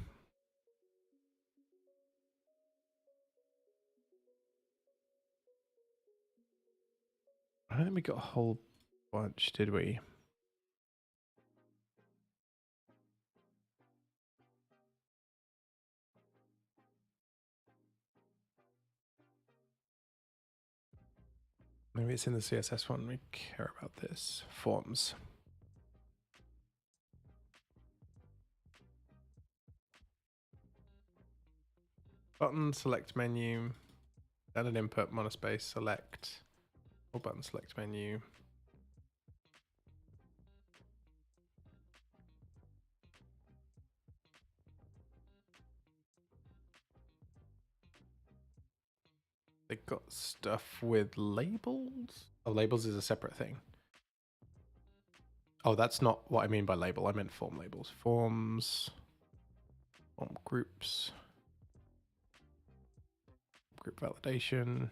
I don't think we got a whole bunch, did we? Maybe it's in the CSS one. We care about this. Forms. Button, select menu, standard input, monospace, select. All button, select menu. They got stuff with labels? Oh, labels is a separate thing. Oh, that's not what I mean by label. I meant form labels. Forms, form groups, group validation.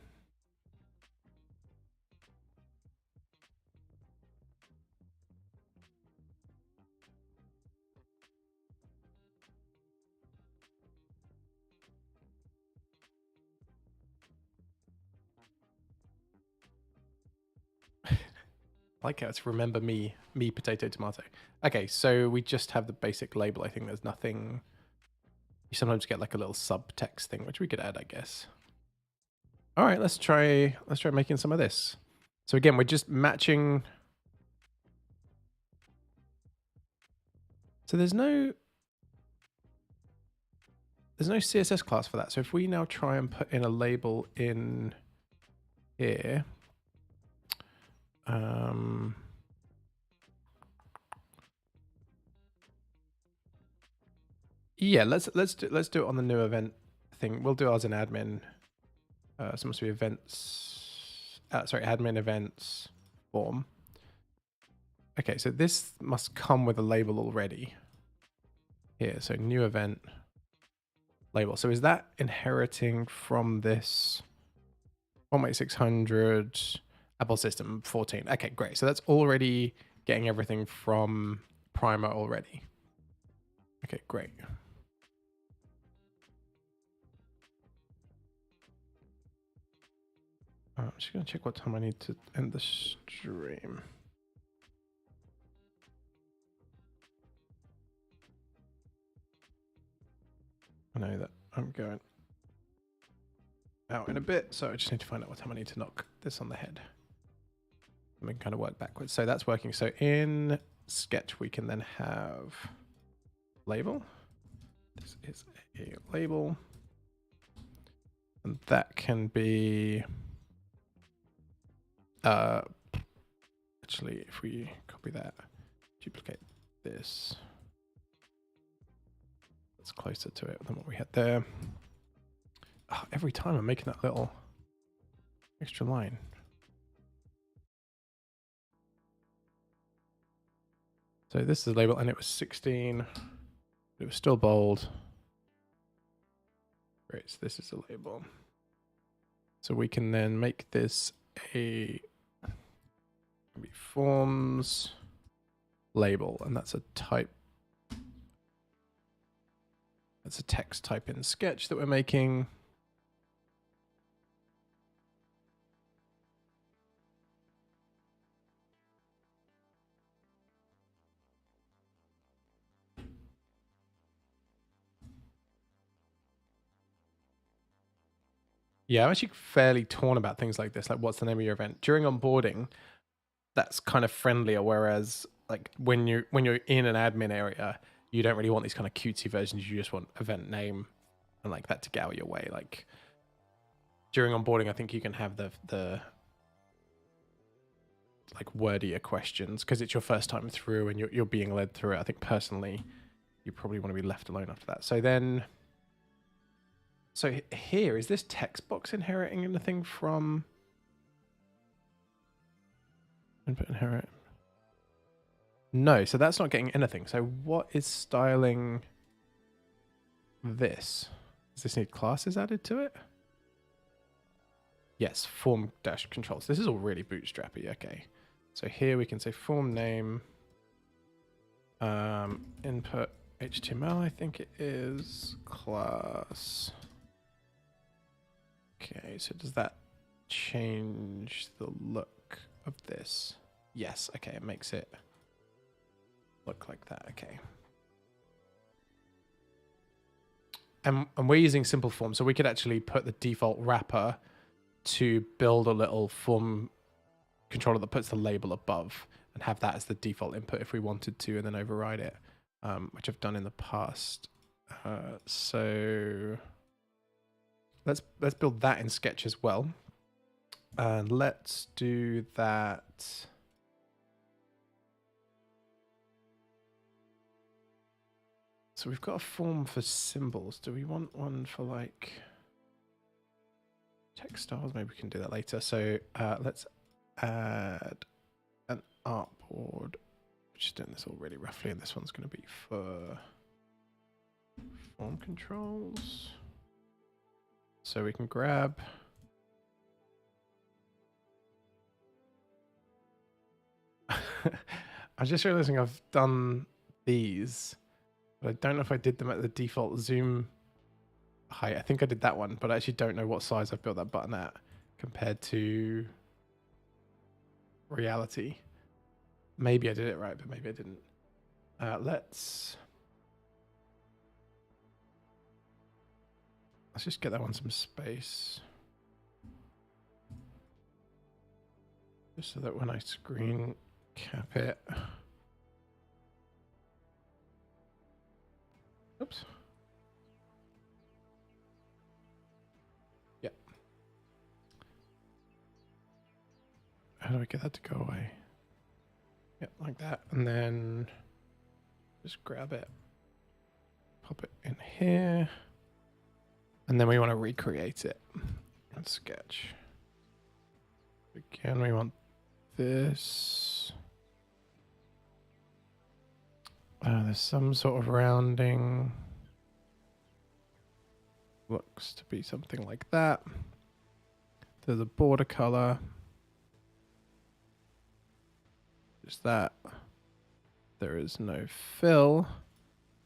I like how it's remember me, potato, tomato. Okay, so we just have the basic label. I think there's nothing. You sometimes get like a little subtext thing, which we could add, I guess. All right, let's try making some of this. So again, we're just matching. So there's no CSS class for that. So if we now try and put in a label in here, yeah, let's do it on the new event thing. We'll do ours in admin. So it must be events. Sorry, admin events form. Okay, so this must come with a label already. Here, so new event label. So is that inheriting from this 18600 Apple system 14? Okay, great. So that's already getting everything from Primer already. Okay, great. I'm just going to check what time I need to end the stream. I know that I'm going out in a bit, so I just need to find out what time I need to knock this on the head. And we can kind of work backwards. So that's working. So in Sketch, we can then have label. This is a label. And that can be, actually, if we copy that, duplicate this, that's closer to it than what we had there. Oh, every time I'm making that little extra line. So this is a label, and it was 16. It was still bold. Great, so this is a label. So we can then make this a maybe forms label, and that's a type. That's a text type in Sketch that we're making. Yeah, I'm actually fairly torn about things like this. Like, what's the name of your event? During onboarding, that's kind of friendlier. Whereas, like when you're in an admin area, you don't really want these kind of cutesy versions. You just want event name and like that to get out of your way. Like during onboarding, I think you can have the like wordier questions because it's your first time through and you're being led through it. I think personally, you probably want to be left alone after that. So then. So here, is this text box inheriting anything from input inherit? No, so that's not getting anything. So what is styling this? Does this need classes added to it? Yes, form dash controls. This is all really bootstrappy. Okay. So here we can say form name, input HTML, I think it is, class. Okay, so does that change the look of this? Yes, okay, it makes it look like that, okay. And we're using simple form, so we could actually put the default wrapper to build a little form controller that puts the label above and have that as the default input if we wanted to, and then override it, which I've done in the past. So let's build that in Sketch as well. And let's do that. So we've got a form for symbols. Do we want one for like text styles? Maybe we can do that later. So let's add an artboard. Just doing this all really roughly, and this one's going to be for form controls. So we can grab I'm just realizing I've done these, but I don't know if I did them at the default zoom height. I think I did that one, but I actually don't know what size I've built that button at compared to reality. Maybe I did it right, but maybe I didn't. Let's just get that one some space. Just so that when I screen cap it. Oops. Yep. How do I get that to go away? Yep, like that. And then just grab it, pop it in here. And then we want to recreate it in Sketch. Again, we want this. There's some sort of rounding. Looks to be something like that. There's a border color. Just that. There is no fill,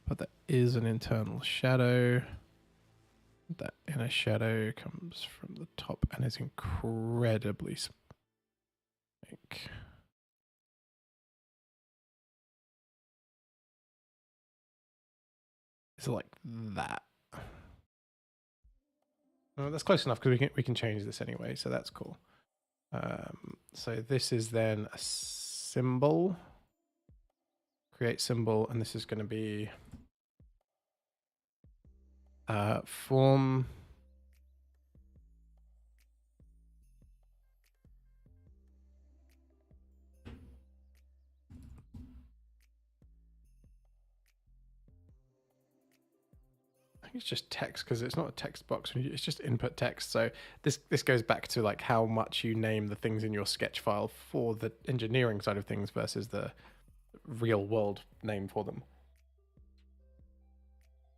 but there is an internal shadow. That inner shadow comes from the top and is incredibly like, it's like that. Oh, that's close enough because we can change this anyway, so that's cool. So this is then a symbol, create symbol, and this is going to be form. I think it's just text because it's not a text box. It's just input text. So this goes back to like how much you name the things in your sketch file for the engineering side of things versus the real world name for them.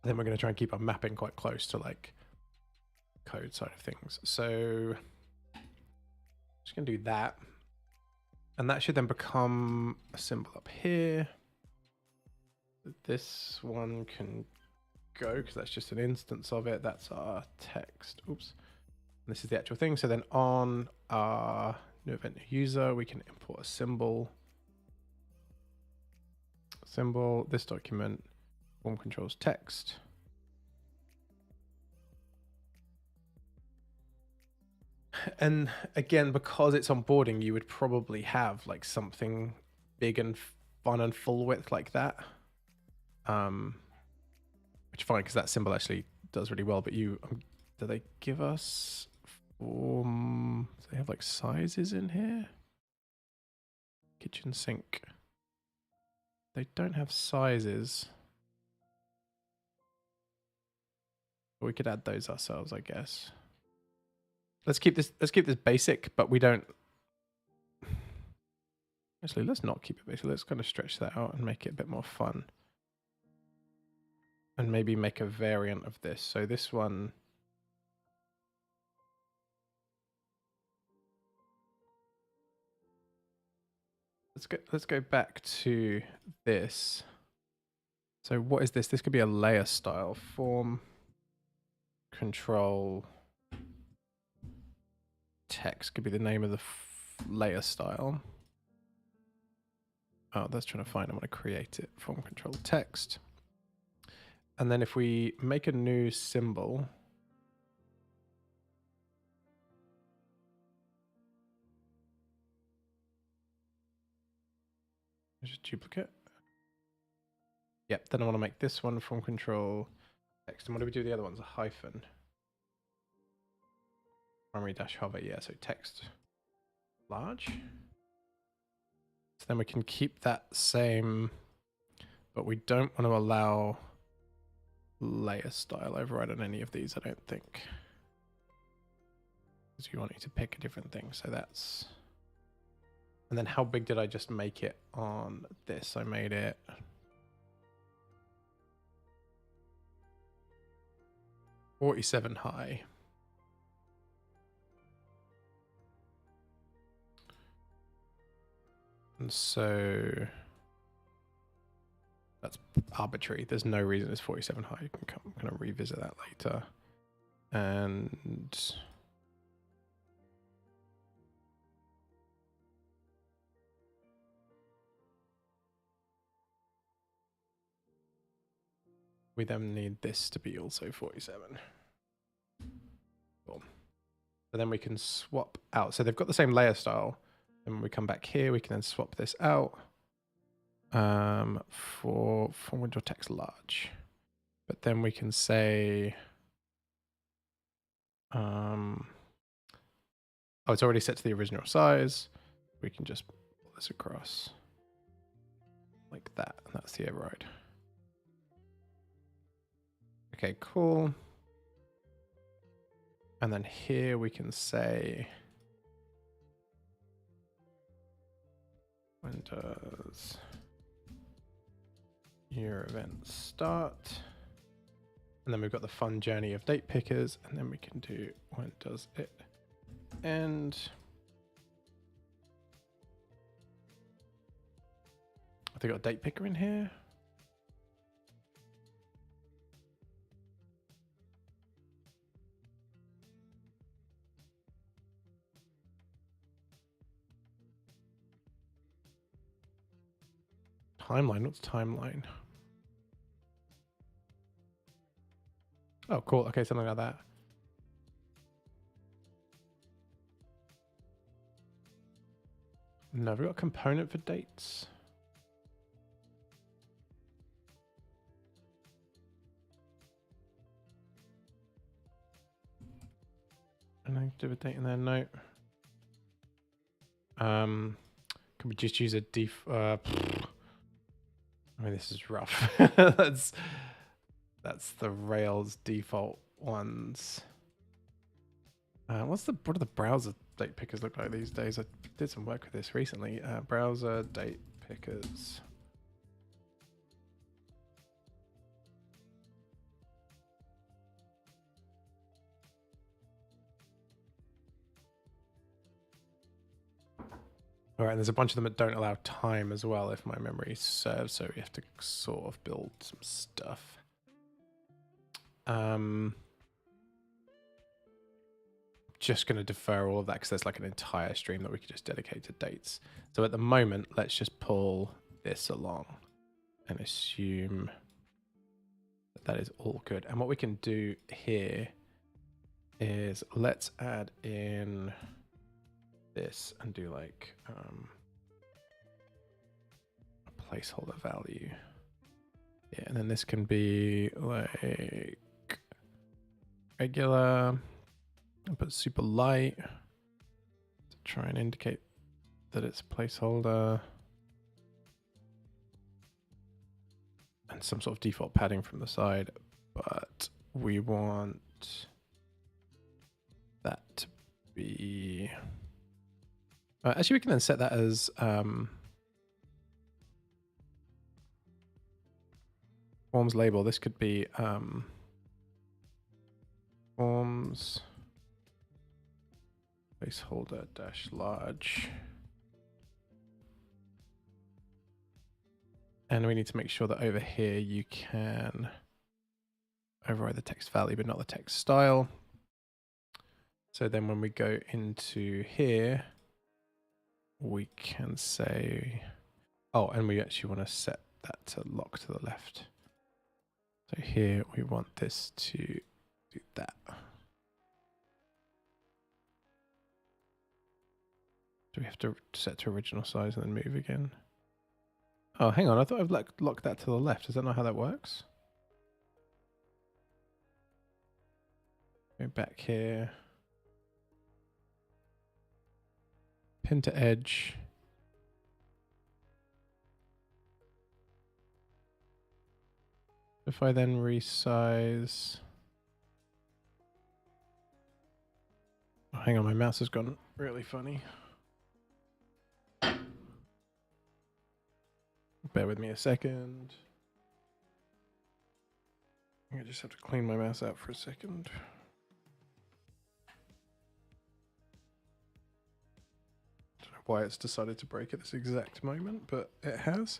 Then we're going to try and keep our mapping quite close to like code side of things. So just going to do that. And that should then become a symbol up here. This one can go because that's just an instance of it. That's our text. Oops. And this is the actual thing. So then on our new event new user, we can import a symbol. Symbol, this document, form controls text. And again, because it's onboarding, you would probably have like something big and fun and full width like that. Which is fine because that symbol actually does really well. But do they give us form? Do they have like sizes in here? Kitchen sink. They don't have sizes. We could add those ourselves, I guess. Let's keep this basic, but we don't. Actually, let's not keep it basic. Let's kind of stretch that out and make it a bit more fun. And maybe make a variant of this. So this one. Let's go back to this. So what is this? This could be a layer style. Form, control, text could be the name of the layer style. Oh, that's trying to find. I want to create it. Form, control, text. And then if we make a new symbol, just duplicate. Yep, then I want to make this one form control text. And what do we do the other ones? A hyphen. Primary dash hover, yeah, so text large. So then we can keep that same, but we don't want to allow layer style override on any of these, I don't think. Because you want you to pick a different thing. So that's, and then how big did I just make it on this? I made it 47 high. And so that's arbitrary. There's no reason it's 47 high. You can kind of revisit that later. And we then need this to be also 47. Cool. So then we can swap out. So they've got the same layer style. And when we come back here, we can then swap this out for window text large. But then we can say, oh, it's already set to the original size. We can just pull this across like that. And that's the override. Okay, cool. And then here we can say, when does your event start? And then we've got the fun journey of date pickers. And then we can do, when does it end? Have they got a date picker in here? Timeline? What's timeline? Oh, cool. Okay, something like that. No, have we got a component for dates? And I do a date in there. No. Can we just use a I mean, this is rough. that's the Rails default ones. What do the browser date pickers look like these days? I did some work with this recently. Browser date pickers. All right, and there's a bunch of them that don't allow time as well, if my memory serves. So we have to sort of build some stuff. Just going to defer all of that because there's like an entire stream that we could just dedicate to dates. So at the moment, let's just pull this along and assume that that is all good. And what we can do here is let's add in this and do like a placeholder value. Yeah, and then this can be like regular. I'll put super light to try and indicate that it's a placeholder. And some sort of default padding from the side, but we want that to be... actually, we can then set that as forms label. This could be forms placeholder dash large. And we need to make sure that over here you can override the text value, but not the text style. So then when we go into here, we can say, oh, and we actually want to set that to lock to the left. So here we want this to do that. Do we have to set to original size and then move again? Oh, hang on. I thought I've locked that to the left. Is that not how that works? Go back here. Pin to edge. If I then resize... Oh, hang on, my mouse has gone really funny. Bear with me a second. I just have to clean my mouse out for a second. Don't know why it's decided to break at this exact moment, but it has.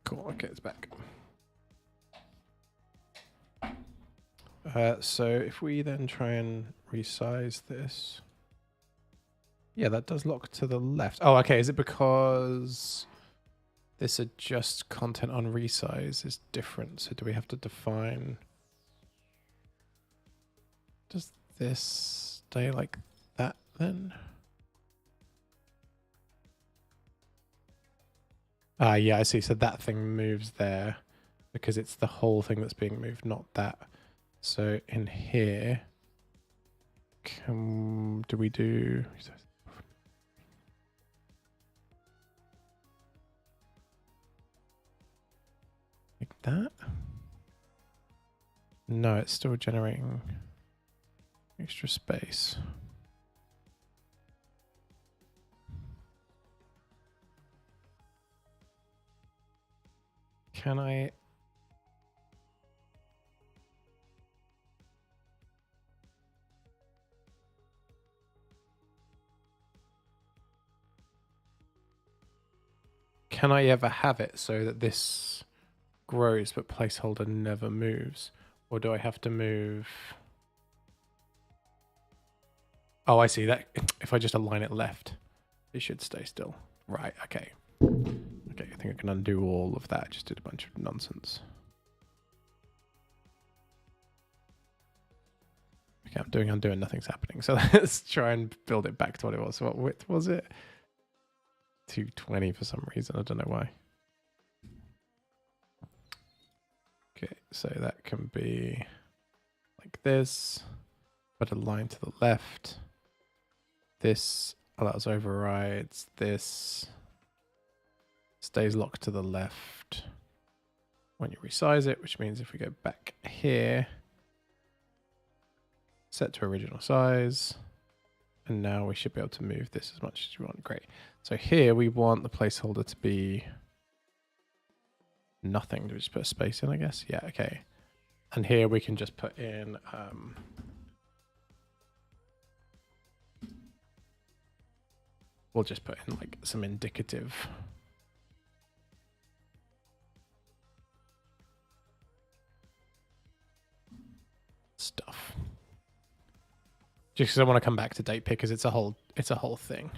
Cool, okay, it's back. So if we then try and resize this, yeah, that does lock to the left. Oh, okay. Is it because this adjust content on resize is different? So do we have to define? Does this stay like that then? Yeah, I see. So that thing moves there because it's the whole thing that's being moved, not that. So in here, do we do... like that? No, it's still generating extra space. Can I... Can I ever have it so that this grows, but placeholder never moves? Or do I have to move? Oh, I see that. If I just align it left, it should stay still. Right, okay. Okay, I think I can undo all of that. Just did a bunch of nonsense. Okay, I'm doing undoing, nothing's happening. So let's try and build it back to what it was. So what width was it? 220 for some reason. I don't know why. Okay, so that can be like this, but align to the left. This allows overrides. This stays locked to the left when you resize it, which means if we go back here, set to original size, and now we should be able to move this as much as we want. Great. So here we want the placeholder to be nothing. Do we just put a space in, I guess? Yeah, okay. And here we can just put in we'll just put in like some indicative stuff. Just because I want to come back to date pickers, it's a whole thing.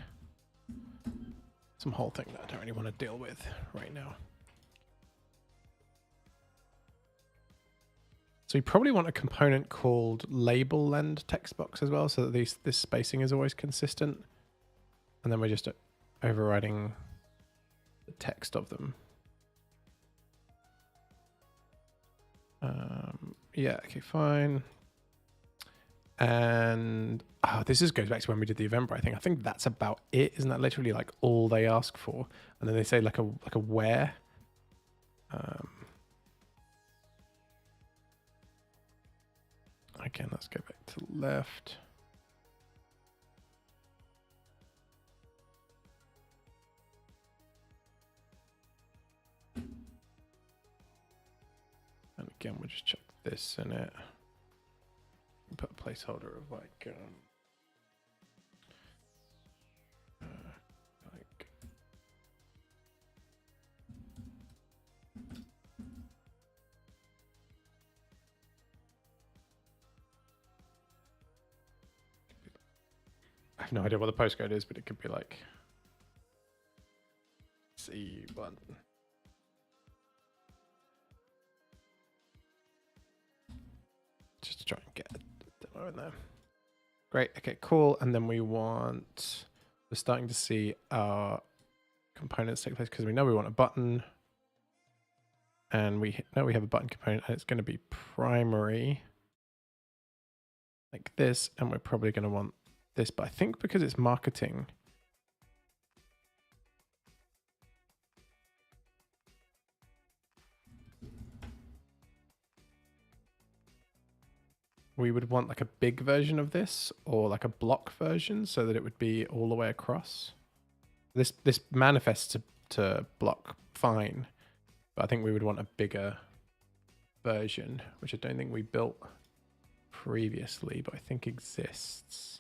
Some whole thing that I don't really want to deal with right now. So you probably want a component called label lend text box as well, so that this spacing is always consistent. And then we're just overriding the text of them. Yeah, okay, fine. And this goes back to when we did the Eventbrite thing. I think that's about it. Isn't that literally like all they ask for? And then they say like a where. Again, let's go back to the left. And again, we'll just check this in it. Put a placeholder of like I have no idea what the postcode is, but it could be like C1. Just to try and get a demo in there. Great. Okay, cool. And then we're starting to see our components take place because we know we want a button. And we know we have a button component and it's going to be primary like this. And we're probably going to want this, but I think because it's marketing, we would want like a big version of this or like a block version so that it would be all the way across. This manifests to block fine, but I think we would want a bigger version, which I don't think we built previously, but I think exists.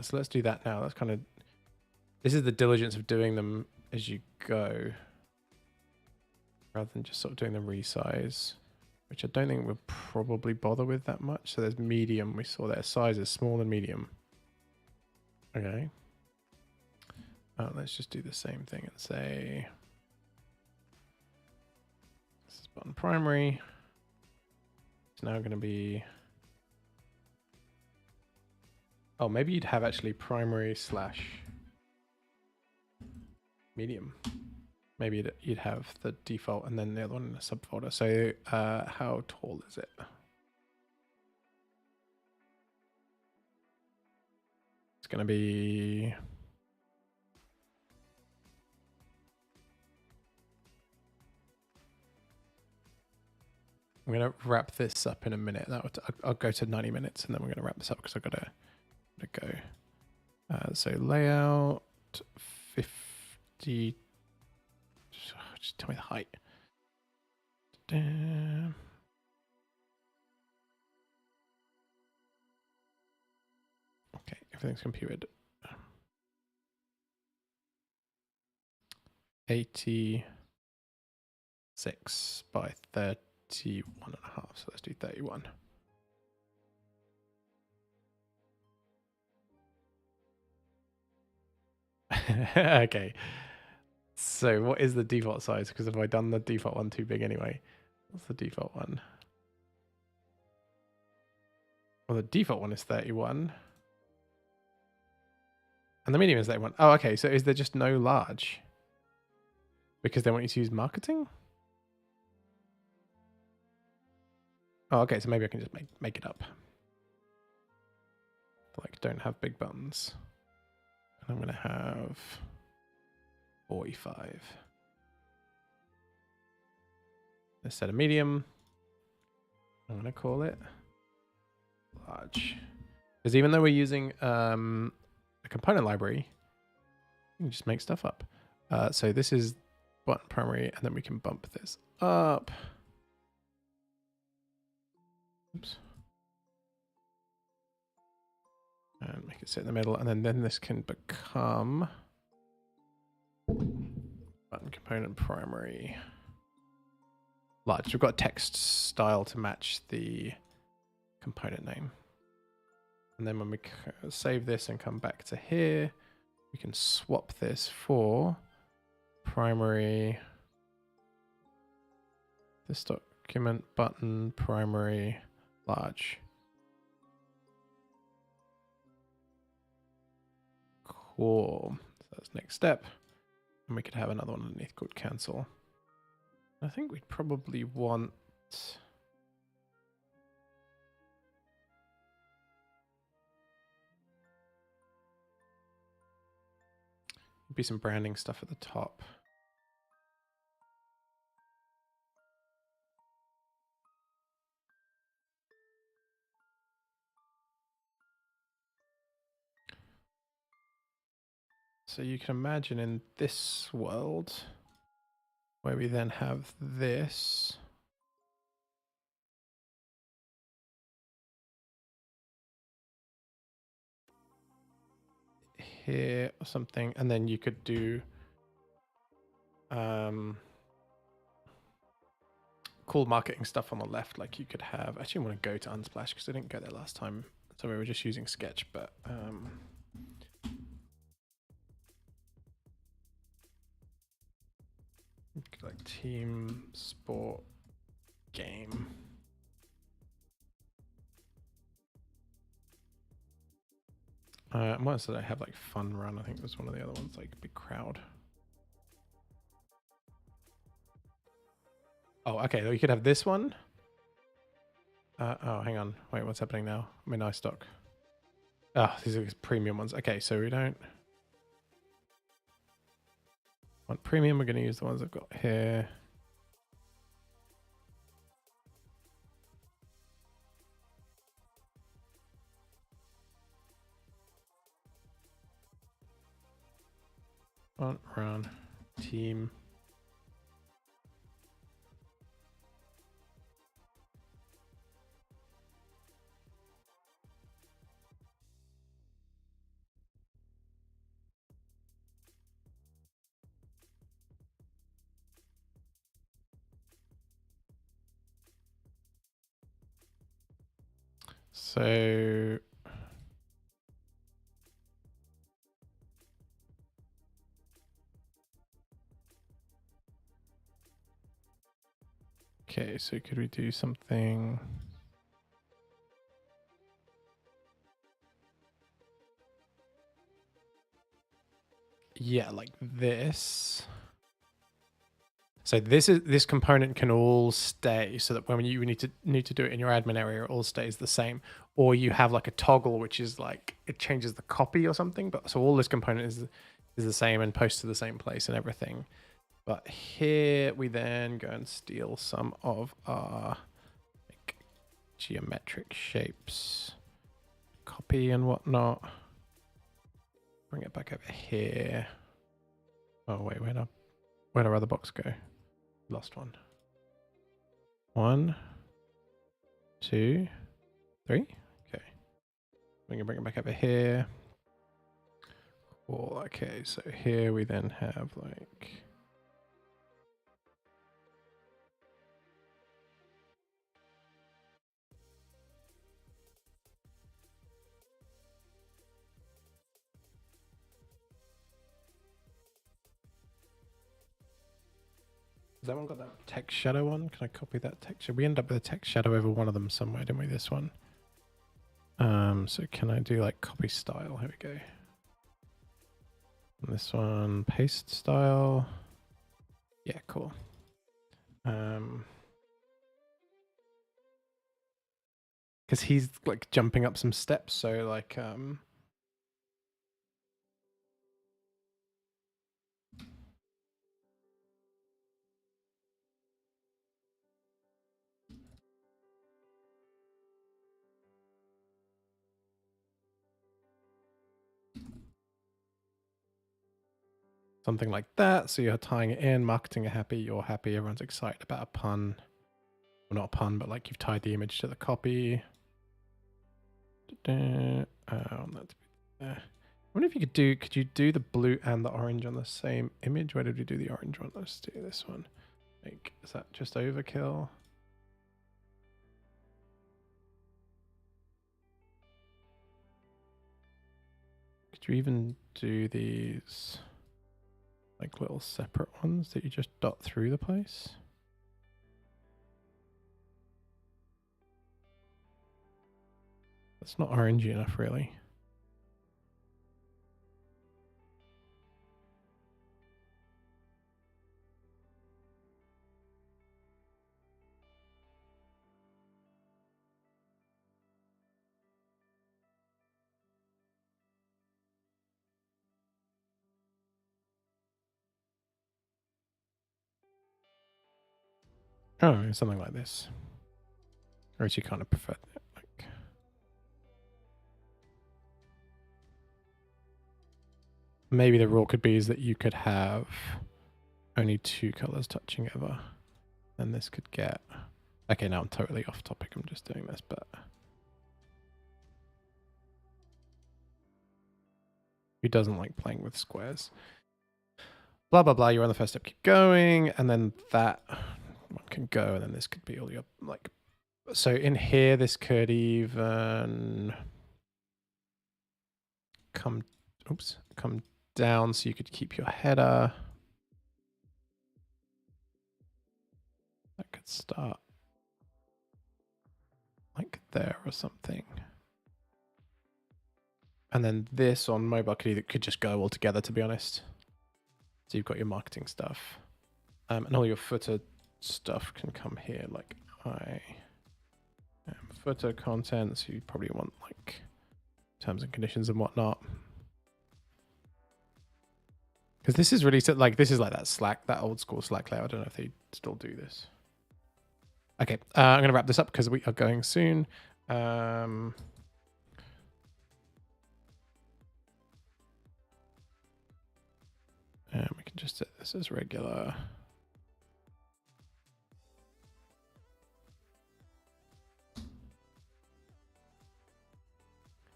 So let's do that now. That's this is the diligence of doing them as you go, rather than just sort of doing the resize, which I don't think we'll probably bother with that much. So there's medium. We saw there sizes, small and medium. Okay. Let's just do the same thing and say this is button primary. It's now going to be, oh, maybe you'd have actually primary / medium. Maybe you'd have the default and then the other one in a subfolder. So how tall is it? It's going to be, I'm going to wrap this up in a minute. I'll go to 90 minutes and then we're going to wrap this up because I've got to go. So layout 50. Just tell me the height. Damn. Okay, everything's computed. 80, 6 by 31.5. So let's do 31. Okay. So what is the default size? Because have I done the default one too big anyway? What's the default one? Well, the default one is 31. And the medium is 31. Oh, okay. So is there just no large? Because they want you to use marketing? Oh, okay. So maybe I can just make it up. Like, don't have big buttons. And I'm going to have 45. Let's set a medium. I'm going to call it large. Because even though we're using a component library, you can just make stuff up. So this is button primary, and then we can bump this up. Oops. And make it sit in the middle, and then this can become button component primary large. We've got text style to match the component name. And then when we save this and come back to here, we can swap this for primary, this document button primary large. Cool. So that's next step. And we could have another one underneath called cancel. I think we'd probably want be some branding stuff at the top. So you can imagine in this world where we then have this. Here or something, and then you could do cool marketing stuff on the left. Like you could have, actually I want to go to Unsplash because I didn't go there last time. So we were just using Sketch, but like team, sport, game. What else did I have? Like fun run, I think was one of the other ones, like big crowd. Oh, okay, you could have this one. Oh, hang on. Wait, what's happening now? I'm in iStock. Ah, these are premium ones. Okay, so we don't want premium. We're going to use the ones I've got here. On run team. So okay, so could we do something? Yeah, like this. So this component can all stay, so that when you need to do it in your admin area, it all stays the same. Or you have like a toggle, which is like it changes the copy or something. But so all this component is the same and posts to the same place and everything. But here we then go and steal some of our like geometric shapes, copy and whatnot. Bring it back over here. Oh wait, where'd our other box go? Lost one. 1, 2, 3. Okay. We can bring it back over here. Cool. Okay, so here we then have like Has that one got that text shadow on? Can I copy that text? We end up with a text shadow over one of them somewhere, didn't we? This one. So can I do like copy style? Here we go. And this one, paste style. Yeah, cool. Because he's like jumping up some steps, so like something like that. So you're tying it in, marketing are happy, you're happy, everyone's excited about a pun. Well, not a pun, but like you've tied the image to the copy. That's I wonder if you could you do the blue and the orange on the same image? Where did we do the orange one? Let's do this one. Like, is that just overkill? Could you even do these like little separate ones that you just dot through the place? That's not orangey enough, really. Oh, something like this. Or else you kind of prefer that. Like, maybe the rule could be is that you could have only 2 colors touching ever. And this could get... Okay, now I'm totally off topic. I'm just doing this, but... Who doesn't like playing with squares? Blah, blah, blah. You're on the first step. Keep going. And then that one can go. And then this could be all your, like... So in here, this could even come down so you could keep your header. That could start like there or something. And then this on mobile could just go all together, to be honest. So you've got your marketing stuff. And all your footer stuff can come here, like footer content, so you probably want like terms and conditions and whatnot. Because this is really like, this is like that Slack, that old school Slack layout. I don't know if they still do this. Okay, I'm going to wrap this up because we are going soon. And we can just set this as regular.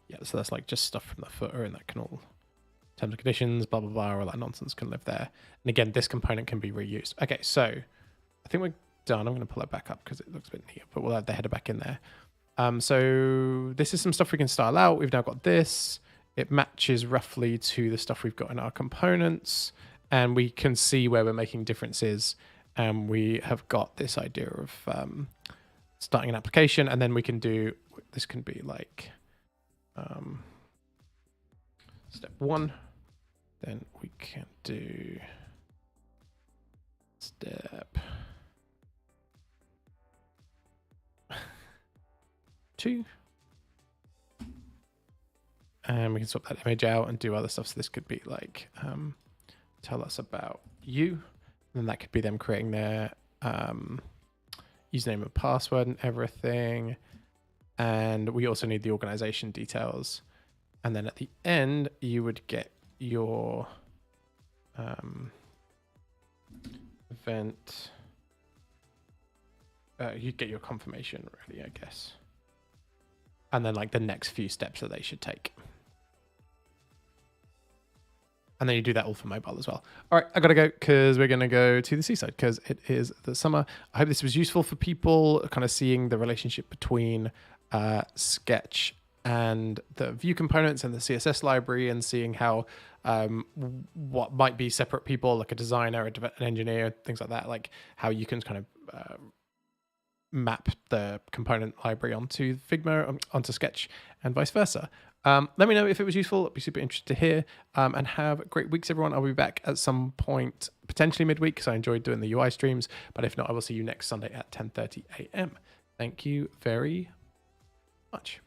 Yeah, so that's like just stuff from the footer, and that can all terms and conditions, blah, blah, blah, all that nonsense can live there. And again, this component can be reused. Okay, so I think we're done. I'm going to pull it back up because it looks a bit neat, but we'll add the header back in there. So this is some stuff we can style out. We've now got this. It matches roughly to the stuff we've got in our components, and we can see where we're making differences. And we have got this idea of starting an application, and then we can do, this can be like step 1. Then we can do step 2. And we can swap that image out and do other stuff. So this could be like, tell us about you. And then that could be them creating their username and password and everything. And we also need the organization details. And then at the end, you would get your event. You'd get your confirmation, really, I guess. And then like the next few steps that they should take. And then you do that all for mobile as well. All right, I gotta go because we're gonna go to the seaside because it is the summer. I hope this was useful for people, kind of seeing the relationship between Sketch and the view components and the CSS library, and seeing how what might be separate people, like a designer, an engineer, things like that, like how you can kind of map the component library onto Figma, onto Sketch, and vice versa. Let me know if it was useful. I'd be super interested to hear. And have great weeks, everyone. I'll be back at some point, potentially midweek, because I enjoyed doing the UI streams. But if not, I will see you next Sunday at 10:30 a.m. Thank you very much.